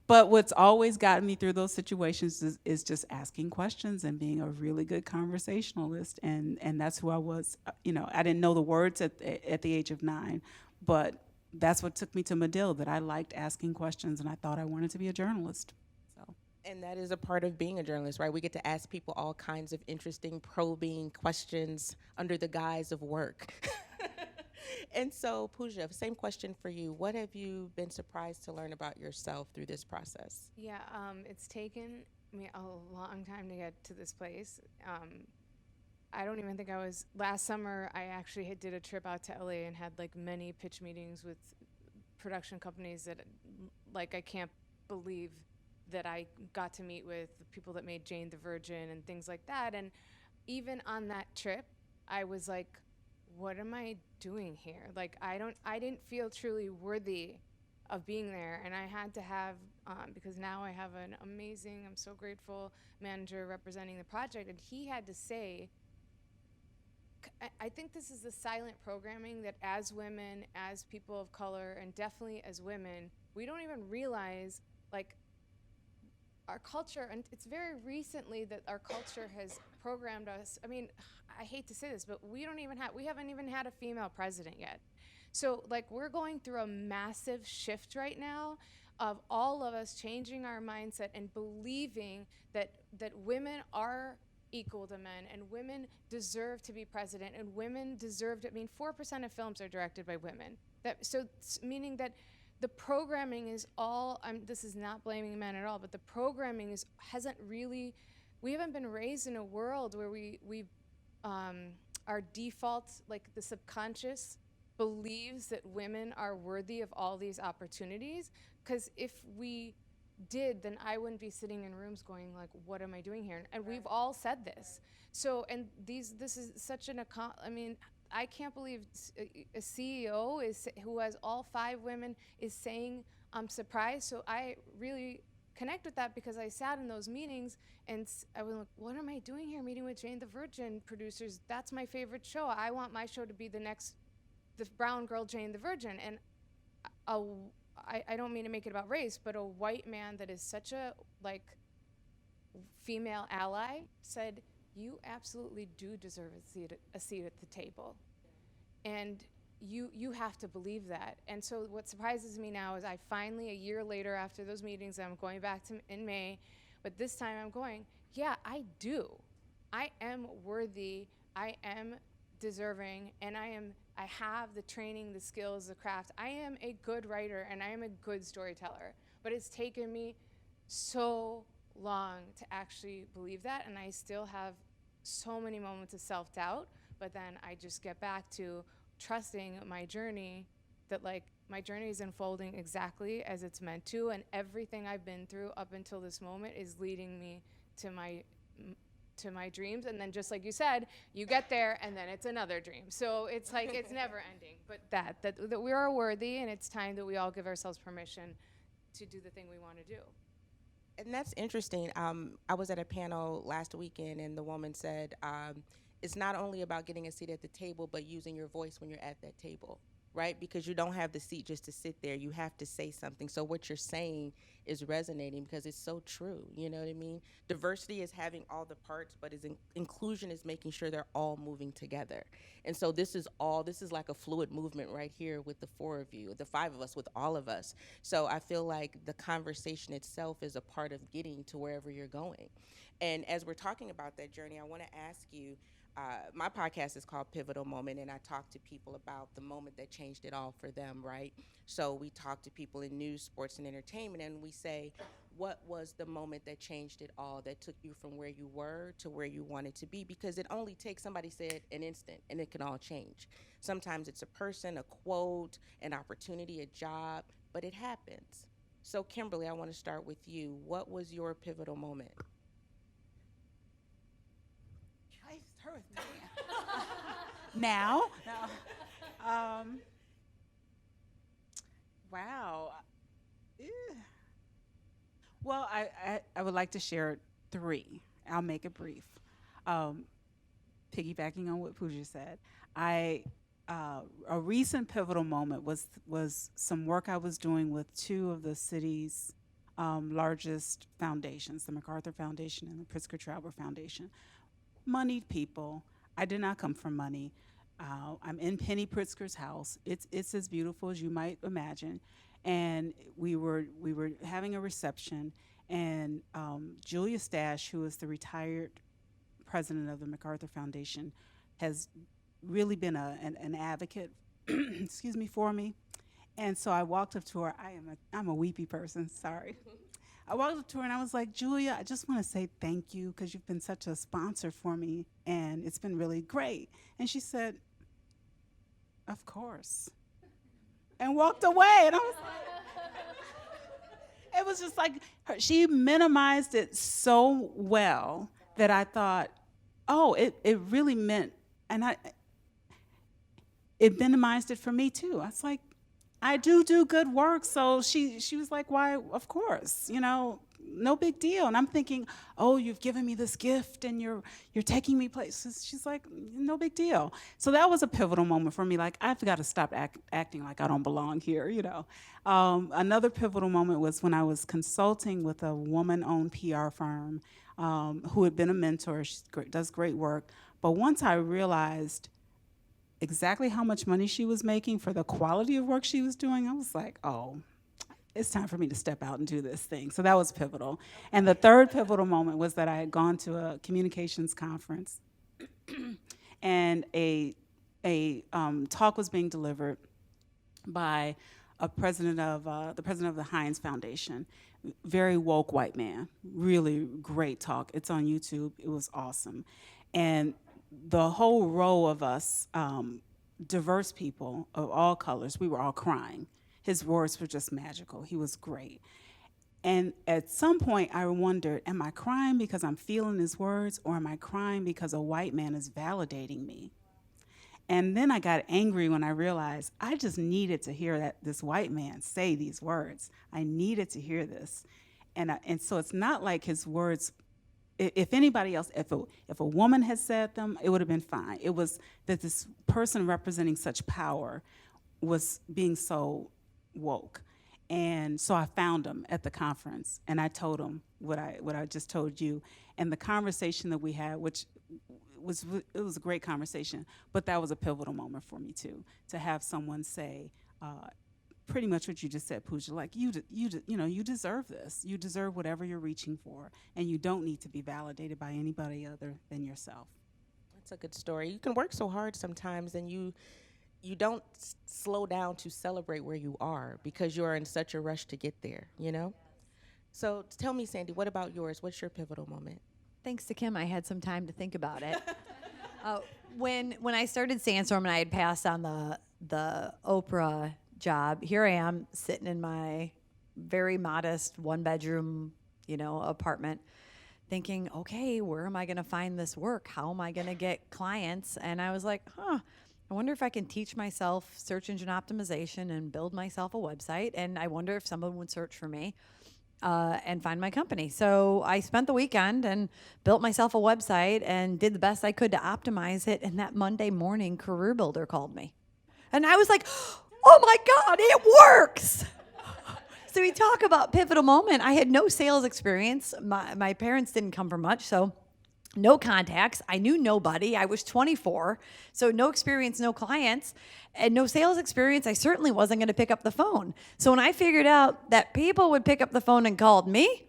But what's always gotten me through those situations is just asking questions and being a really good conversationalist. And that's who I was. You know, I didn't know the words at the age of 9, but that's what took me to Medill, that I liked asking questions, and I thought I wanted to be a journalist. So. And that is a part of being a journalist, right? We get to ask people all kinds of interesting, probing questions under the guise of work. And so, Puja, same question for you. What have you been surprised to learn about yourself through this process? Yeah, it's taken me a long time to get to this place. I don't even think last summer I actually did a trip out to LA and had like many pitch meetings with production companies that like I can't believe that I got to meet with the people that made Jane the Virgin and things like that. And even on that trip, I was like, what am I doing here? Like, I didn't feel truly worthy of being there. And I had to have, because now I have an amazing, I'm so grateful, manager representing the project. And he had to say, I think this is the silent programming that as women, as people of color, and definitely as women, we don't even realize, like, our culture, and it's very recently that our culture has programmed us. I mean, I hate to say this, but we haven't even had a female president yet. So like we're going through a massive shift right now of all of us changing our mindset and believing that women are equal to men and women deserve to be president and women deserve to, 4% of films are directed by women. Meaning that the programming is all, this is not blaming men at all, but the programming we haven't been raised in a world where our default, like the subconscious, believes that women are worthy of all these opportunities. Because if we did, then I wouldn't be sitting in rooms going like, what am I doing here? And we've all said this. So, and this is such I can't believe a CEO who has all 5 women is saying, I'm surprised. So I really connect with that because I sat in those meetings and I was like, what am I doing here meeting with Jane the Virgin producers? That's my favorite show. I want my show to be the brown girl Jane the Virgin. And I don't mean to make it about race, but a white man that is such a female ally said, you absolutely do deserve a seat at the table. And you have to believe that. And so what surprises me now is I finally, a year later after those meetings, I'm going back in May, but this time I'm going, yeah, I do. I am worthy, I am deserving, and I have the training, the skills, the craft. I am a good writer and I am a good storyteller, but it's taken me so long to actually believe that, and I still have so many moments of self-doubt, but then I just get back to trusting my journey, that my journey is unfolding exactly as it's meant to, and everything I've been through up until this moment is leading me to my dreams. And then just like you said, you get there and then it's another dream. So it's like it's never ending. But that we are worthy, and it's time that we all give ourselves permission to do the thing we want to do. And that's interesting. I was at a panel last weekend, and the woman said, it's not only about getting a seat at the table, but using your voice when you're at that table, right? Because you don't have the seat just to sit there. You have to say something. So what you're saying is resonating because it's so true. You know what I mean? Diversity is having all the parts, but inclusion is making sure they're all moving together. And so this is like a fluid movement right here with the four of you, the five of us, with all of us. So I feel like the conversation itself is a part of getting to wherever you're going. And as we're talking about that journey, I want to ask you, my podcast is called Pivotal Moment, and I talk to people about the moment that changed it all for them, right? So we talk to people in news, sports, and entertainment, and we say, what was the moment that changed it all, that took you from where you were to where you wanted to be? Because it only takes, somebody said, an instant, and it can all change. Sometimes it's a person, a quote, an opportunity, a job, but it happens. So Kimberley, I want to start with you. What was your pivotal moment? Now? Wow. Well, I would like to share 3. I'll make it brief. Piggybacking on what Puja said, a recent pivotal moment was some work I was doing with 2 of the city's largest foundations, the MacArthur Foundation and the Pritzker Traubler Foundation. Moneyed people. I did not come from money. I'm in Penny Pritzker's house. It's as beautiful as you might imagine, and we were having a reception, and Julia Stash, who is the retired president of the MacArthur Foundation, has really been an advocate, excuse me, for me. And so I walked up to her. I'm a weepy person. Sorry. I walked up to her and I was like, Julia, I just want to say thank you because you've been such a sponsor for me and it's been really great. And she said, of course. And walked away. And I was like, it was just like, she minimized it so well that I thought, oh, it really meant, and it minimized it for me too. I was like, I do good work. So she was like, why, of course, no big deal. And I'm thinking, oh, you've given me this gift and you're taking me places. She's like, no big deal. So that was a pivotal moment for me. Like, I've got to stop acting like I don't belong here, Another pivotal moment was when I was consulting with a woman-owned PR firm who had been a mentor. She does great work. But once I realized exactly how much money she was making for the quality of work she was doing, I was like, oh, it's time for me to step out and do this thing. So that was pivotal. And the third pivotal moment was that I had gone to a communications conference and a talk was being delivered by the president of the Heinz Foundation. Very woke white man, really great talk. It's on YouTube. It was awesome. And the whole row of us, diverse people of all colors, we were all crying. His words were just magical. He was great. And at some point, I wondered, am I crying because I'm feeling his words, or am I crying because a white man is validating me? And then I got angry when I realized I just needed to hear this white man say these words. I needed to hear this. And so it's not like his words, if anybody else, if a woman had said them, it would have been fine. It was that this person representing such power was being so woke. And so I found him at the conference, and I told him what I just told you. And the conversation that we had, which it was a great conversation, but that was a pivotal moment for me too, to have someone say pretty much what you just said, Puja, like you deserve this. You deserve whatever you're reaching for, and you don't need to be validated by anybody other than yourself. That's a good story. You can work so hard sometimes, and you don't slow down to celebrate where you are because you are in such a rush to get there, So tell me, Sandy, what about yours? What's your pivotal moment? Thanks to Kim, I had some time to think about it. When I started Sandstorm and I had passed on the Oprah job, here I am sitting in my very modest 1-bedroom, apartment, thinking, okay, where am I going to find this work? How am I going to get clients? And I was like, I wonder if I can teach myself search engine optimization and build myself a website. And I wonder if someone would search for me and find my company. So I spent the weekend and built myself a website and did the best I could to optimize it. And that Monday morning, Career Builder called me. And I was like, oh my God, it works. So we talk about pivotal moment. I had no sales experience. My parents didn't come from much, so no contacts. I knew nobody. I was 24, so no experience, no clients, and no sales experience. I certainly wasn't going to pick up the phone. So when I figured out that people would pick up the phone and called me,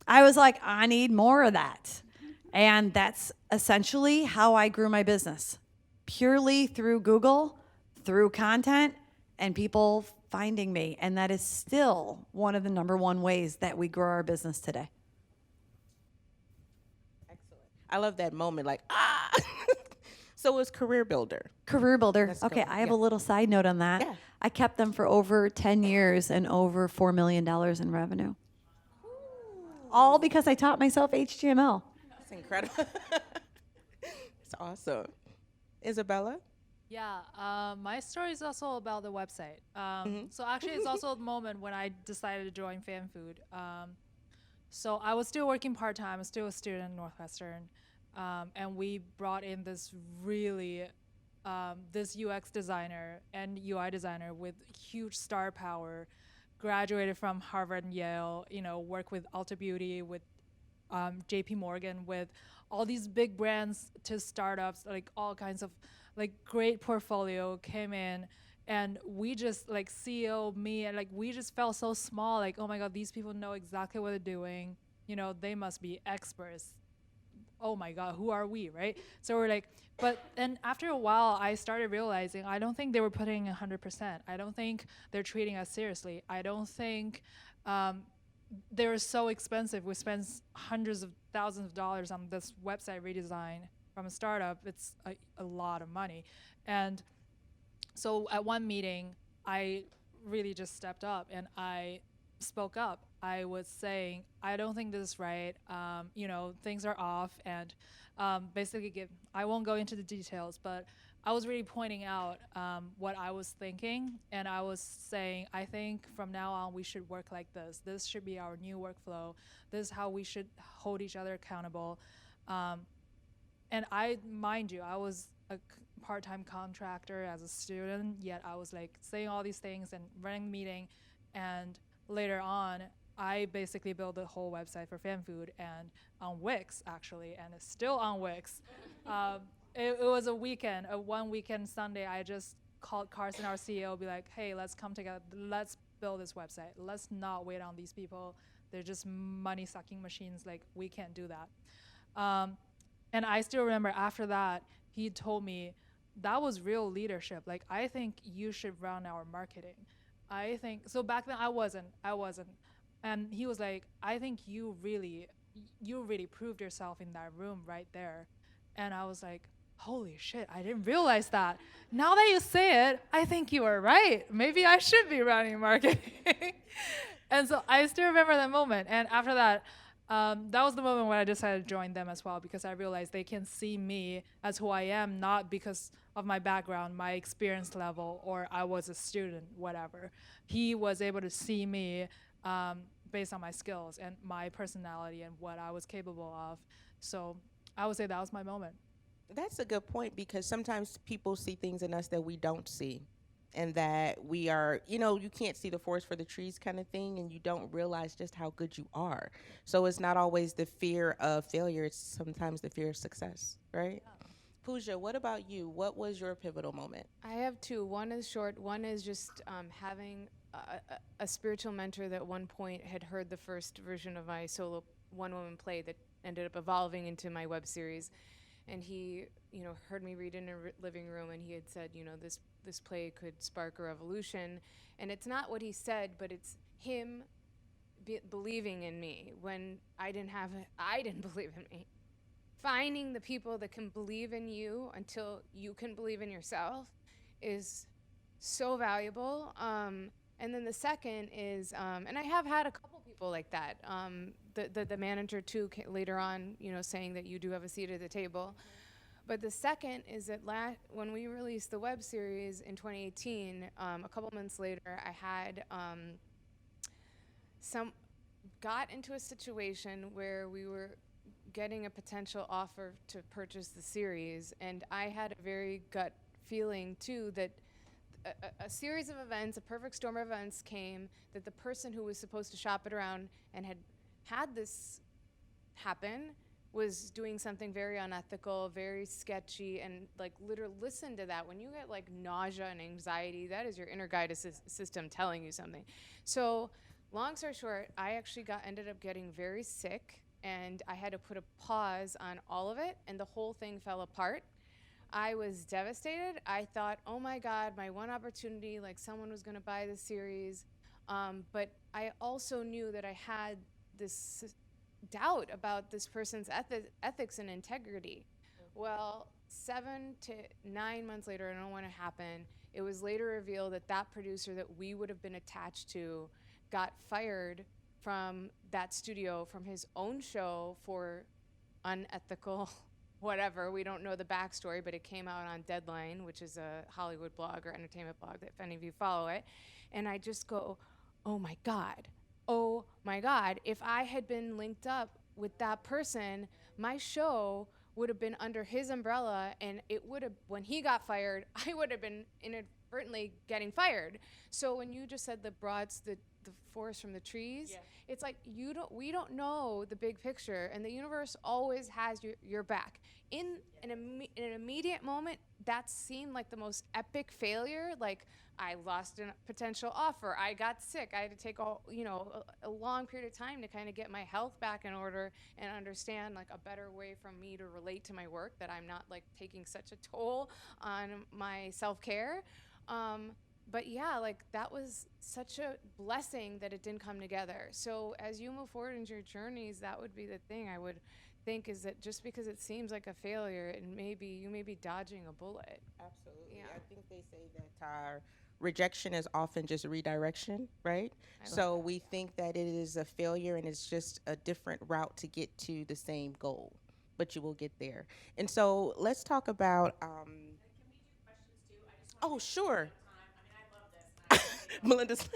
I was like, I need more of that. And that's essentially how I grew my business, purely through Google, through content, and people finding me. And that is still one of the number one ways that we grow our business today. I love that moment, like, ah. So it's Career Builder. Career Builder. Let's Okay, go. I have Yeah. a little side note on that. Yeah. I kept them for over 10 years and over $4 million in revenue. All because I taught myself HTML. That's incredible. It's awesome. Isabella? Yeah, my story is also about the website. So actually, it's also the moment when I decided to join Fan Food. So I was still working part-time, I was still a student at Northwestern, and we brought in this really, this UX designer and UI designer with huge star power, graduated from Harvard and Yale, worked with Ulta Beauty, with JP Morgan, with all these big brands to startups, like all kinds of like great portfolio came in, and we just like CEO, me, and like we just felt so small, like, oh my God, these people know exactly what they're doing. They must be experts. Oh my God, who are we, right? So we're like, but then after a while, I started realizing I don't think they were putting 100%. I don't think they're treating us seriously. I don't think they're so expensive. We spend hundreds of thousands of dollars on this website redesign from a startup. It's a lot of money. And so at one meeting, I really just stepped up and I spoke up. I was saying, I don't think this is right. Things are off, and basically, I won't go into the details, but I was really pointing out what I was thinking, and I was saying, I think from now on we should work like this. This should be our new workflow. This is how we should hold each other accountable. And mind you, I was a part-time contractor as a student, yet I was like saying all these things and running the meeting, and later on, I basically built the whole website for Fan Food and on Wix, actually, and it's still on Wix. It was a one weekend Sunday. I just called Carson, our CEO, be like, hey, let's come together. Let's build this website. Let's not wait on these people. They're just money-sucking machines. Like, we can't do that. And I still remember after that, he told me, that was real leadership. Like, I think you should run our marketing. So back then I wasn't. And he was like, I think you really proved yourself in that room right there. And I was like, holy shit, I didn't realize that. Now that you say it, I think you are right. Maybe I should be running marketing. And so I still remember that moment. And after that, that was the moment when I decided to join them as well, because I realized they can see me as who I am, not because of my background, my experience level, or I was a student, whatever. He was able to see me based on my skills and my personality and what I was capable of. So I would say that was my moment. That's a good point, because sometimes people see things in us that we don't see, and that we are, you can't see the forest for the trees kind of thing, and you don't realize just how good you are. So it's not always the fear of failure, it's sometimes the fear of success, right? Yeah. Puja, what about you? What was your pivotal moment? I have two. One is short. One is just having a spiritual mentor that at one point had heard the first version of my solo one-woman play that ended up evolving into my web series. And he, heard me read in a living room, and he had said, this play could spark a revolution. And it's not what he said, but it's him believing in me when I didn't believe in me. Finding the people that can believe in you until you can believe in yourself is so valuable. And then the second is, and I have had a couple people like that. The manager too later on, saying that you do have a seat at the table. But the second is that when we released the web series in 2018, a couple months later, I had got into a situation where we were getting a potential offer to purchase the series, and I had a very gut feeling too that a series of events, a perfect storm of events came that the person who was supposed to shop it around and had this happen was doing something very unethical, very sketchy, and like literally listen to that. When you get like nausea and anxiety, that is your inner guidance system telling you something. So long story short, I actually ended up getting very sick, and I had to put a pause on all of it, and the whole thing fell apart. I was devastated. I thought, oh my God, my one opportunity, like someone was gonna buy the series. But I also knew that I had this doubt about this person's ethics and integrity. Well, 7 to 9 months later, I don't know when it happened, it was later revealed that that producer that we would have been attached to got fired from that studio, from his own show, for unethical whatever. We don't know the backstory, but it came out on Deadline, which is a Hollywood blog or entertainment blog, if any of you follow it. And I just go, oh my God, oh my God. If I had been linked up with that person, my show would have been under his umbrella, and it would have, when he got fired, I would have been inadvertently getting fired. So when you just said the forest from the trees, it's like we don't know the big picture, and the universe always has your back. In an immediate moment, that seemed like the most epic failure. Like, I lost a potential offer, I got sick, I had to take a long period of time to kind of get my health back in order and understand like a better way for me to relate to my work, that I'm not like taking such a toll on my self-care. But yeah, like that was such a blessing that it didn't come together. So as you move forward in your journeys, that would be the thing I would think, is that just because it seems like a failure, you may be dodging a bullet. Absolutely. Yeah. I think they say that rejection is often just redirection, right? So we think that it is a failure and it's just a different route to get to the same goal, but you will get there. And so let's talk about. Oh, sure. Melinda's.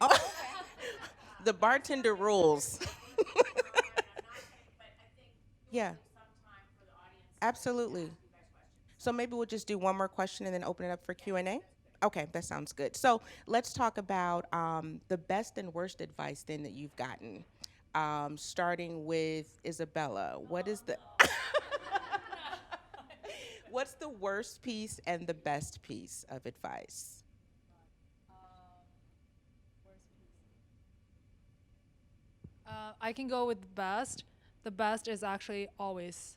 Oh, the bartender rules. Yeah. Absolutely. So maybe we'll just do one more question and then open it up for Q&A. Okay, that sounds good. So let's talk about the best and worst advice then that you've gotten. Starting with Isabella, what is the what's the worst piece and the best piece of advice? I can go with the best. The best is actually always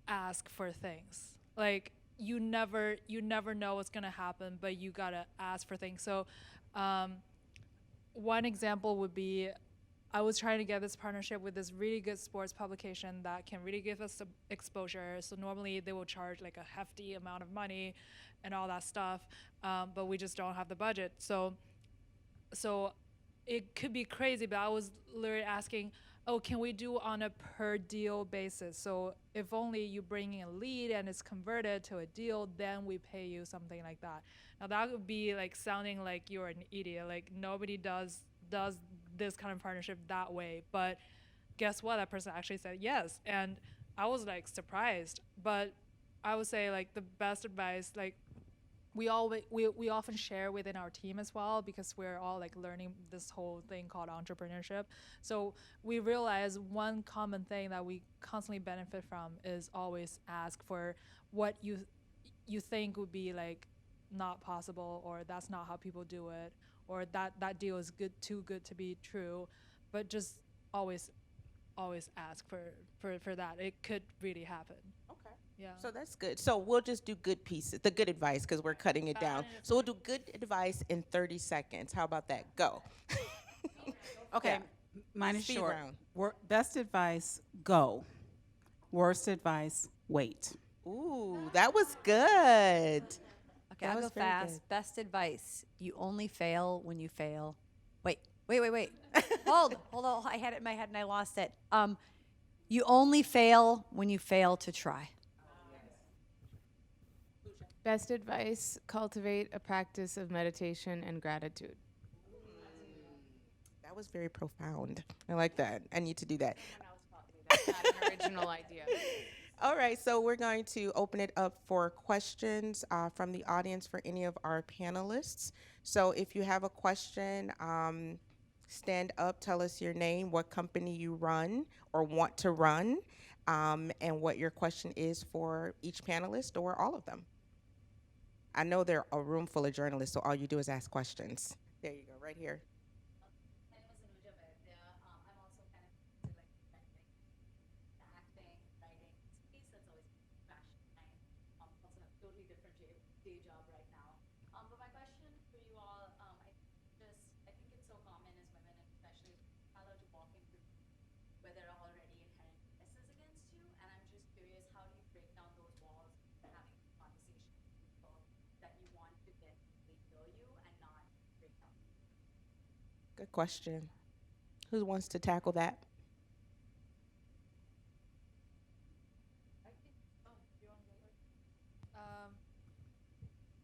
ask for things. Like you never know what's gonna happen, but you gotta ask for things. So one example would be, I was trying to get this partnership with this really good sports publication that can really give us some exposure. So normally they will charge like a hefty amount of money and all that stuff, but we just don't have the budget. So it could be crazy, but I was literally asking, oh, can we do on a per deal basis? So if only you bring in a lead and it's converted to a deal, then we pay you, something like that. Now that would be like sounding like you're an idiot. Like nobody does this kind of partnership that way. But guess what? That person actually said yes. And I was like surprised. But I would say like the best advice, like we often share within our team as well, because we're all like learning this whole thing called entrepreneurship. So we realize one common thing that we constantly benefit from is always ask for what you think would be like not possible, or that's not how people do it, or that deal is too good to be true. But just always ask for that. It could really happen. Okay. Yeah. So that's good. So we'll just do good pieces, the good advice, because we're cutting it down. So we'll do good advice in 30 seconds. How about that? Go. Okay, Yeah. mine is Speed short. round. Best advice, go. Worst advice, wait. Ooh, that was good. Okay, That I'll was go very fast. good. Best advice: you only fail when you fail. Wait. hold on. I had it in my head and I lost it. You only fail when you fail to try. Best advice: cultivate a practice of meditation and gratitude. That was very profound. I like that. I need to do that. Someone else taught me. That's not an original idea. All right, so we're going to open it up for questions from the audience for any of our panelists. So if you have a question, stand up, tell us your name, what company you run or want to run, and what your question is for each panelist or all of them. I know they're a room full of journalists, so all you do is ask questions. There you go, right here. My name is Anuja Vaidya. I'm also kind of into like the acting, writing space. That's always passion. I also have a totally different day job right now. But my question for you all, I think it's so common as women, and especially allowed to walk into where there are already inherent biases against you. And I'm just curious, how do you break down those walls and having conversations with people that you want to get to know you and not break down? Good question. Who wants to tackle that?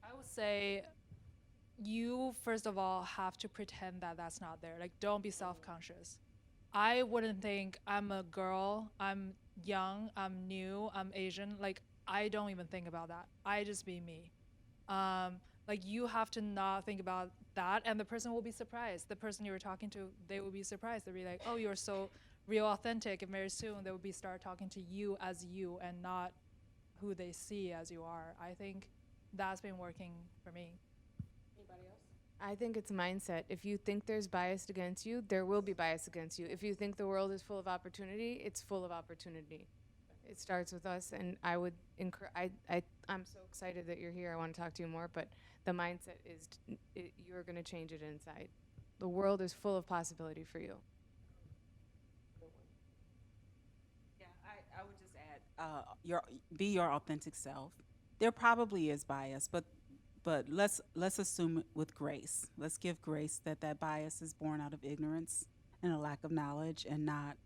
I would say you, first of all, have to pretend that that's not there. Like, don't be self-conscious. I wouldn't think I'm a girl, I'm young, I'm new, I'm Asian. Like, I don't even think about that. I just be me. Like, you have to not think about that, and the person will be surprised. The person you were talking to, they will be surprised. They'll be like, oh, you're so real authentic, and very soon they will be start talking to you as you and not who they see as you are. I think that's been working for me. Anybody else? I think it's mindset. If you think there's bias against you, there will be bias against you. If you think the world is full of opportunity, it's full of opportunity. It starts with us, and I would I'm so excited that you're here. I want to talk to you more, but the mindset is you're going to change it inside. The world is full of possibility for you. Yeah, I would just add, be your authentic self. There probably is bias, but let's assume it with grace. Let's give grace that bias is born out of ignorance and a lack of knowledge and not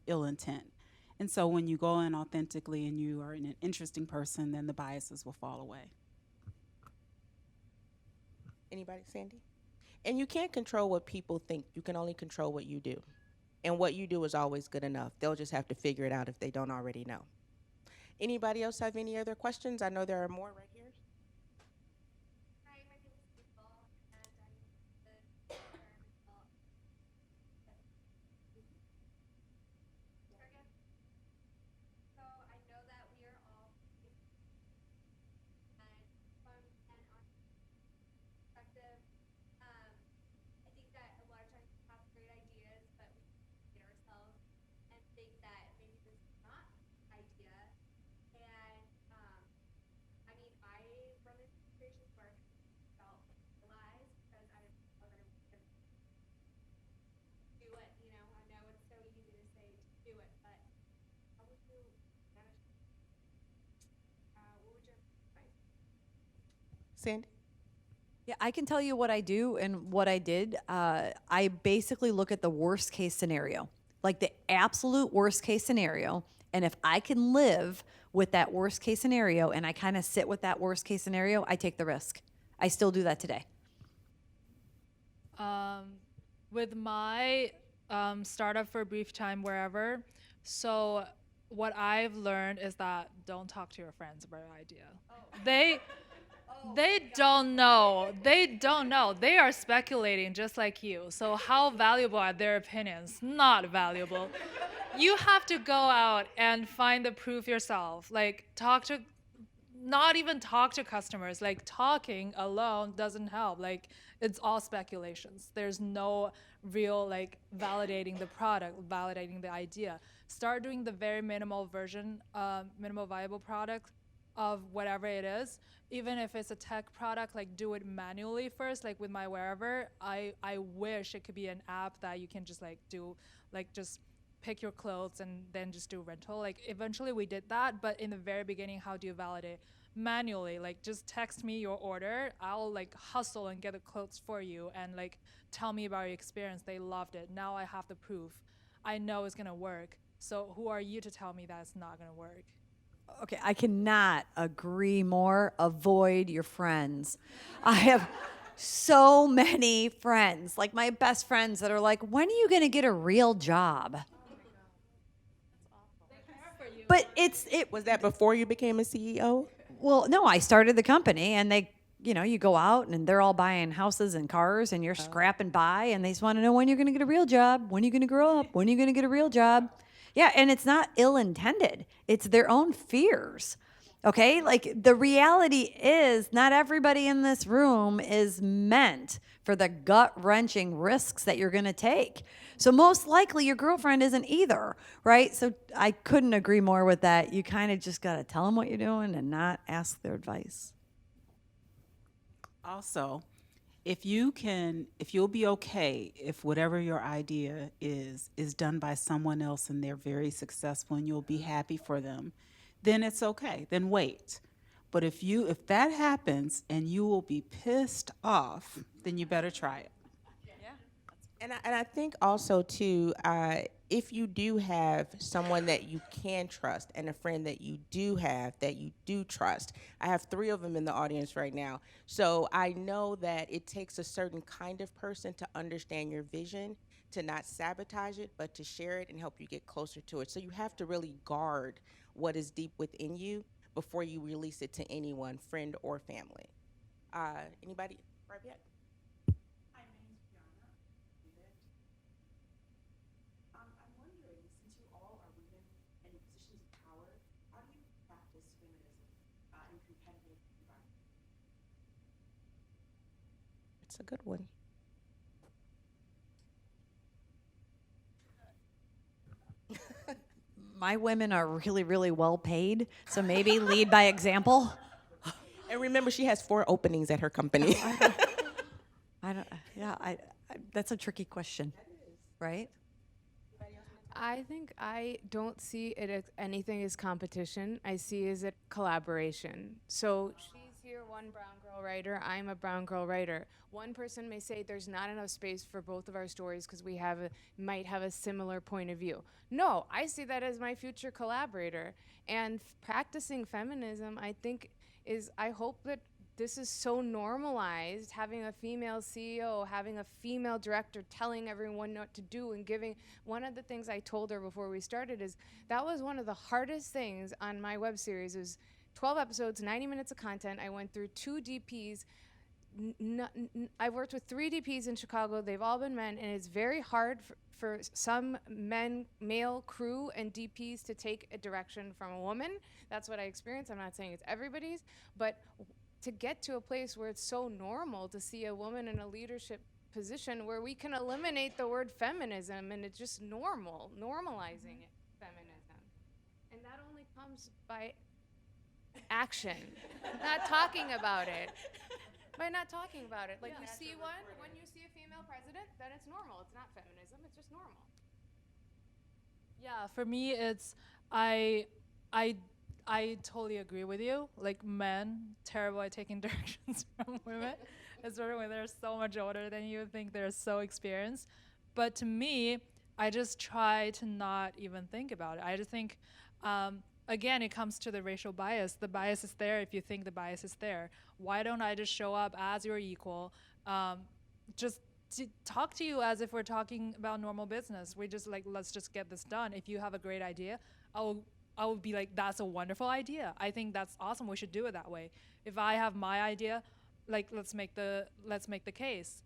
ill intent. And so when you go in authentically and you are an interesting person, then the biases will fall away. Anybody, Sandy? And you can't control what people think. You can only control what you do. And what you do is always good enough. They'll just have to figure it out if they don't already know. Anybody else have any other questions? I know there are more right here. Hi, my name is Isabella, and I'm the target. So I know that we are all and from an perspective, I think that a lot of times we have great ideas, but we get ourselves and think that maybe this is not an idea. And I mean, I run into situations where I felt lies because I didn't know that it was gonna do it. You know, I know it's so easy to say to do it, but how would you manage? What would your advice? Sandy? Yeah, I can tell you what I do and what I did. I basically look at the worst case scenario, like the absolute worst case scenario. And if I can live with that worst case scenario and I kind of sit with that worst case scenario, I take the risk. I still do that today. With my startup for a brief time wherever, so what I've learned is that don't talk to your friends about your idea. They don't know. They don't know. They are speculating just like you. So how valuable are their opinions? Not valuable. You have to go out and find the proof yourself. Like not even talk to customers. Like talking alone doesn't help. Like it's all speculations. There's no real like validating the product, validating the idea. Start doing the very minimal version, minimal viable product of whatever it is. Even if it's a tech product, like do it manually first. Like with my Wherever, I wish it could be an app that you can just like do, like just pick your clothes and then just do rental. Like eventually we did that, but in the very beginning, how do you validate? Manually, like just text me your order. I'll like hustle and get the clothes for you and like tell me about your experience. They loved it. Now I have the proof. I know it's gonna work. So who are you to tell me that it's not gonna work? Okay, I cannot agree more. Avoid your friends. I have so many friends, like my best friends, that are like, when are you going to get a real job? They care for you. But Was that before you became a CEO? well, no, I started the company and they, you go out and they're all buying houses and cars and you're scrapping by and they just want to know when you're going to get a real job, when are you going to grow up, when are you going to get a real job? Yeah, and it's not ill intended. It's their own fears. Okay? Like the reality is not everybody in this room is meant for the gut-wrenching risks that you're going to take. So most likely your girlfriend isn't either, right? So I couldn't agree more with that. You kind of just got to tell them what you're doing and not ask their advice. Also, if you'll be okay if whatever your idea is done by someone else and they're very successful and you'll be happy for them, then it's okay. Then wait. But if that happens and you will be pissed off, then you better try it. And I think also too, if you do have someone that you can trust and a friend that you do have that you do trust, I have 3 of them in the audience right now. So I know that it takes a certain kind of person to understand your vision, to not sabotage it, but to share it and help you get closer to it. So you have to really guard what is deep within you before you release it to anyone, friend or family. Anybody? Right yet? It's a good one. My women are really, really well paid, so maybe lead by example. And remember, she has 4 openings at her company. I don't. Yeah, I that's a tricky question, right? I think I don't see it as anything as competition. I see it as a collaboration. So she's here, one brown girl writer. I'm a brown girl writer. One person may say there's not enough space for both of our stories because we might have a similar point of view. No, I see that as my future collaborator. And practicing feminism, I think, I hope that this is so normalized, having a female CEO, having a female director telling everyone what to do and giving. One of the things I told her before we started is that was one of the hardest things on my web series is 12 episodes, 90 minutes of content. I went through 2 DPs. I've worked with 3 DPs in Chicago. They've all been men, and it's very hard for some male crew and DPs to take a direction from a woman. That's what I experienced. I'm not saying it's everybody's, but to get to a place where it's so normal to see a woman in a leadership position where we can eliminate the word feminism and it's just normalizing it, feminism. And that only comes by action, not talking about it. By not talking about it. Like you see when you see a female president, then it's normal. It's not feminism, it's just normal. Yeah, for me, it's I totally agree with you. Like men, terrible at taking directions from women, especially when they're so much older than you, think they're so experienced. But to me, I just try to not even think about it. I just think, again, it comes to the racial bias. The bias is there if you think the bias is there. Why don't I just show up as your equal? Just to talk to you as if we're talking about normal business. We just let's just get this done. If you have a great idea, I will be like, that's a wonderful idea. I think that's awesome. We should do it that way. If I have my idea, let's make the case.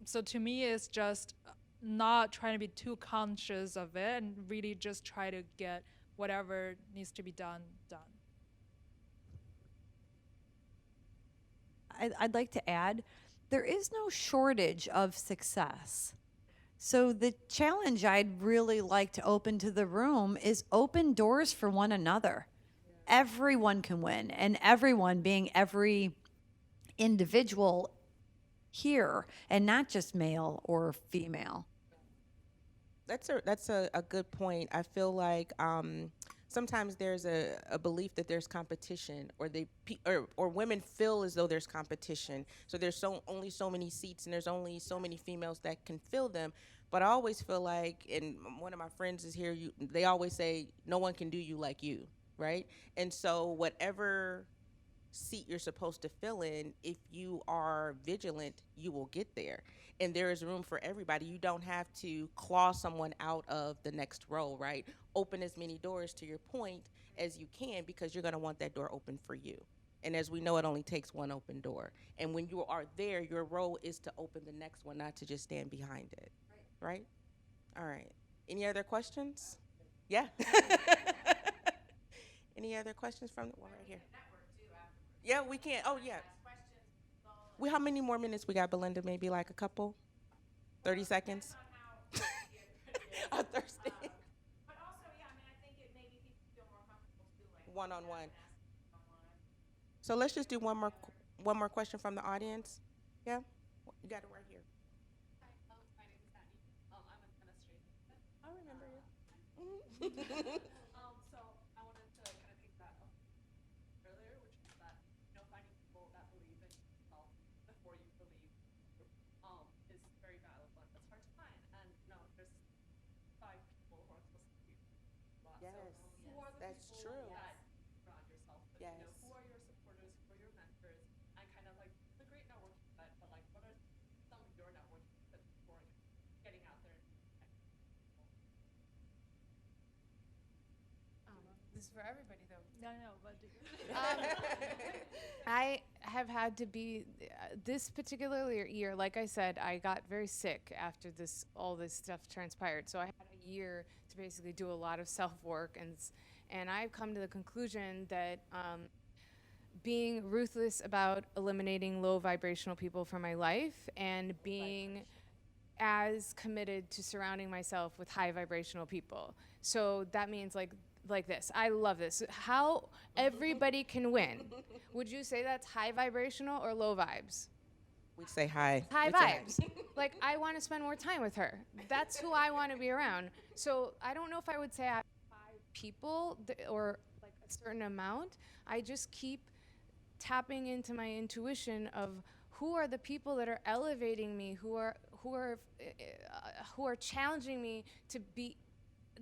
So to me, it's just not trying to be too conscious of it and really just try to get whatever needs to be done. I'd like to add, there is no shortage of success. So the challenge I'd really like to open to the room is open doors for one another. Everyone can win, and everyone being every individual here, and not just male or female. That's a good point. I feel like sometimes there's a belief that there's competition, or women feel as though there's competition. So there's only so many seats, and there's only so many females that can fill them. But I always feel like, and one of my friends is here. They always say, "No one can do you like you," right? And so whatever seat you're supposed to fill in. If you are vigilant, you will get there. And there is room for everybody. You don't have to claw someone out of the next row, right? Open as many doors, to your point, as you can, because you're going to want that door open for you. And as we know, it only takes one open door. And when you are there, your role is to open the next one, not to just stand behind it. Right? All right. Any other questions? Yeah. Any other questions from the one right here? Yeah, we can. Oh, yeah. How many more minutes we got, Belinda? Maybe like a couple? 30 seconds? I'm thirsty. But also, yeah, I mean, I think it maybe people feel more comfortable too, like One-on-one. So let's just do one more question from the audience. Yeah? You got it right here. Hi, my name is Sandy. I'm a chemistry. I remember you. So I wanted to kind of take that up earlier, which is that finding people that believe in yourself before you believe is very valuable, but that's hard to find. And there's 5 people who are close to you. Yes, So who are the that's people true. that surround yourself with? Yes. Who are your supporters? Who are your mentors? And kind of like the great networking event, but like what are some of your networking tips for getting out there? This is for everybody, though. No, but I have had to be this particular year. Like I said, I got very sick after all this stuff transpired. So I had a year to basically do a lot of self work, and I've come to the conclusion that being ruthless about eliminating low vibrational people from my life and being as committed to surrounding myself with high vibrational people. So that means like this. I love this. How everybody can win. Would you say that's high vibrational or low vibes? We'd say hi. High We'd say vibes. Like, I want to spend more time with her. That's who I want to be around. So I don't know if I would say I have 5 people or like a certain amount. I just keep tapping into my intuition of who are the people that are elevating me, who are challenging me to be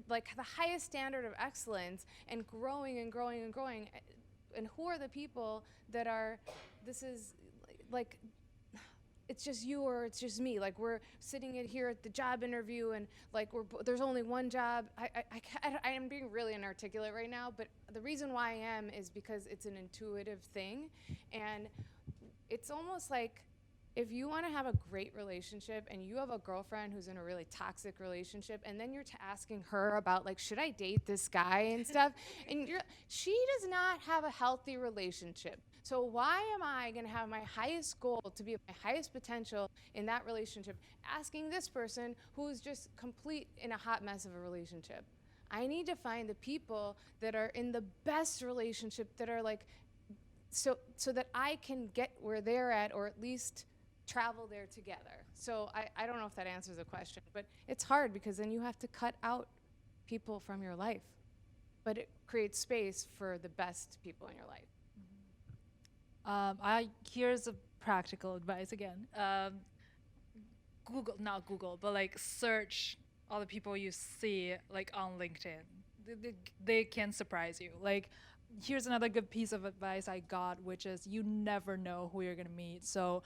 like the highest standard of excellence and growing and growing and growing. And who are the people that are, this is like, it's just you or it's just me. Like we're sitting here at the job interview and like there's only one job. I am being really inarticulate right now, but the reason why I am is because it's an intuitive thing. And it's almost like if you want to have a great relationship and you have a girlfriend who's in a really toxic relationship and then you're asking her about like, should I date this guy and stuff? And she does not have a healthy relationship. So why am I going to have my highest goal to be at my highest potential in that relationship asking this person who's just complete in a hot mess of a relationship? I need to find the people that are in the best relationship that are like, so that I can get where they're at or at least travel there together. So I don't know if that answers the question, but it's hard because then you have to cut out people from your life. But it creates space for the best people in your life. Here's a practical advice again. Not Google, but like search all the people you see like on LinkedIn. They can surprise you. Like, here's another good piece of advice I got, which is you never know who you're gonna meet. So,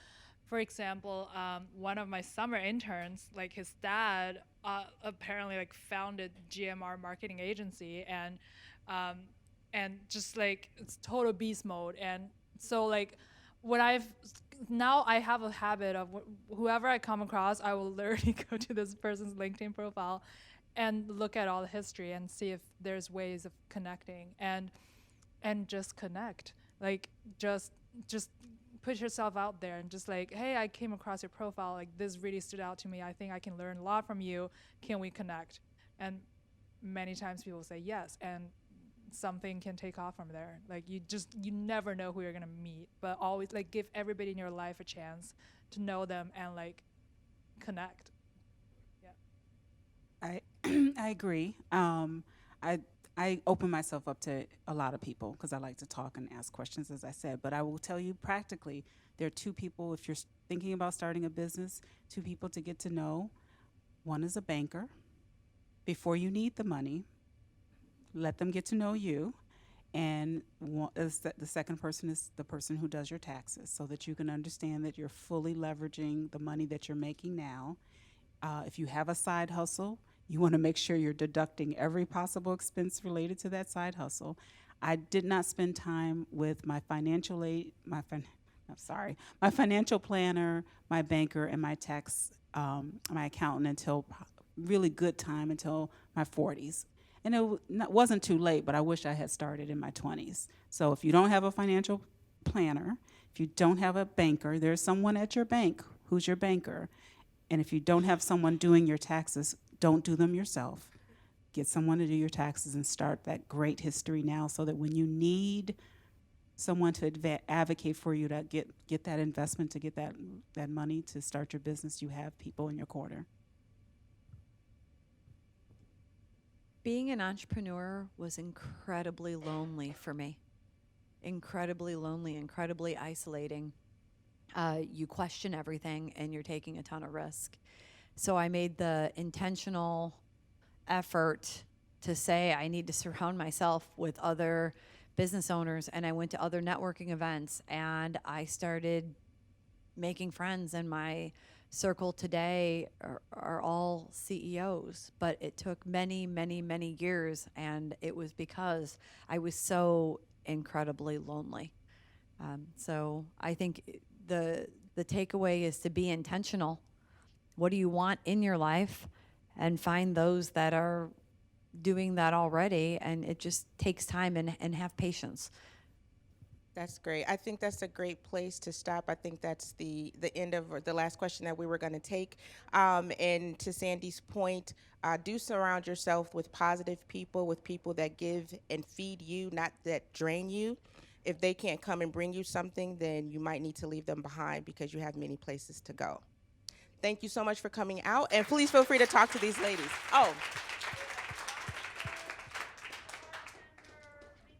for example, one of my summer interns, like his dad, apparently like founded GMR marketing agency, and just like it's total beast mode. And so like when I have a habit of whoever I come across, I will literally go to this person's LinkedIn profile and look at all the history and see if there's ways of connecting and just connect. Like just put yourself out there and just like, hey, I came across your profile, like this really stood out to me. I think I can learn a lot from you. Can we connect? And many times people say yes, and something can take off from there. Like you never know who you're gonna meet, but always like give everybody in your life a chance to know them and like connect. Yeah. I agree. I open myself up to a lot of people because I like to talk and ask questions, as I said. But I will tell you practically, there are 2 people, if you're thinking about starting a business, 2 people to get to know. One is a banker. Before you need the money, let them get to know you. And the second person is the person who does your taxes, so that you can understand that you're fully leveraging the money that you're making now. If you have a side hustle, you want to make sure you're deducting every possible expense related to that side hustle. I did not spend time with my financial aid, my financial planner, my banker, and my my accountant until really good time until my 40s. And it wasn't too late, but I wish I had started in my 20s. So if you don't have a financial planner, if you don't have a banker, there's someone at your bank who's your banker. And if you don't have someone doing your taxes, don't do them yourself. Get someone to do your taxes and start that great history now, so that when you need someone to advocate for you to get that investment, to get that money to start your business, you have people in your corner. Being an entrepreneur was incredibly lonely for me. Incredibly lonely, incredibly isolating. You question everything and you're taking a ton of risk. So I made the intentional effort to say I need to surround myself with other business owners, and I went to other networking events and I started making friends, and my circle today are all CEOs, but it took many, many, many years, and it was because I was so incredibly lonely. So I think the takeaway is to be intentional. What do you want in your life? And find those that are doing that already, and it just takes time, and have patience. That's great. I think that's a great place to stop. I think that's the end of, or the last question that we were going to take. And to Sandy's point, do surround yourself with positive people, with people that give and feed you, not that drain you. If they can't come and bring you something, then you might need to leave them behind, because you have many places to go. Thank you so much for coming out, and please feel free to talk to these ladies. Oh,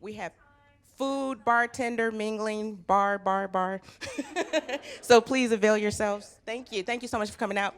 we have food, bartender, mingling, bar. So please avail yourselves. Thank you. Thank you so much for coming out.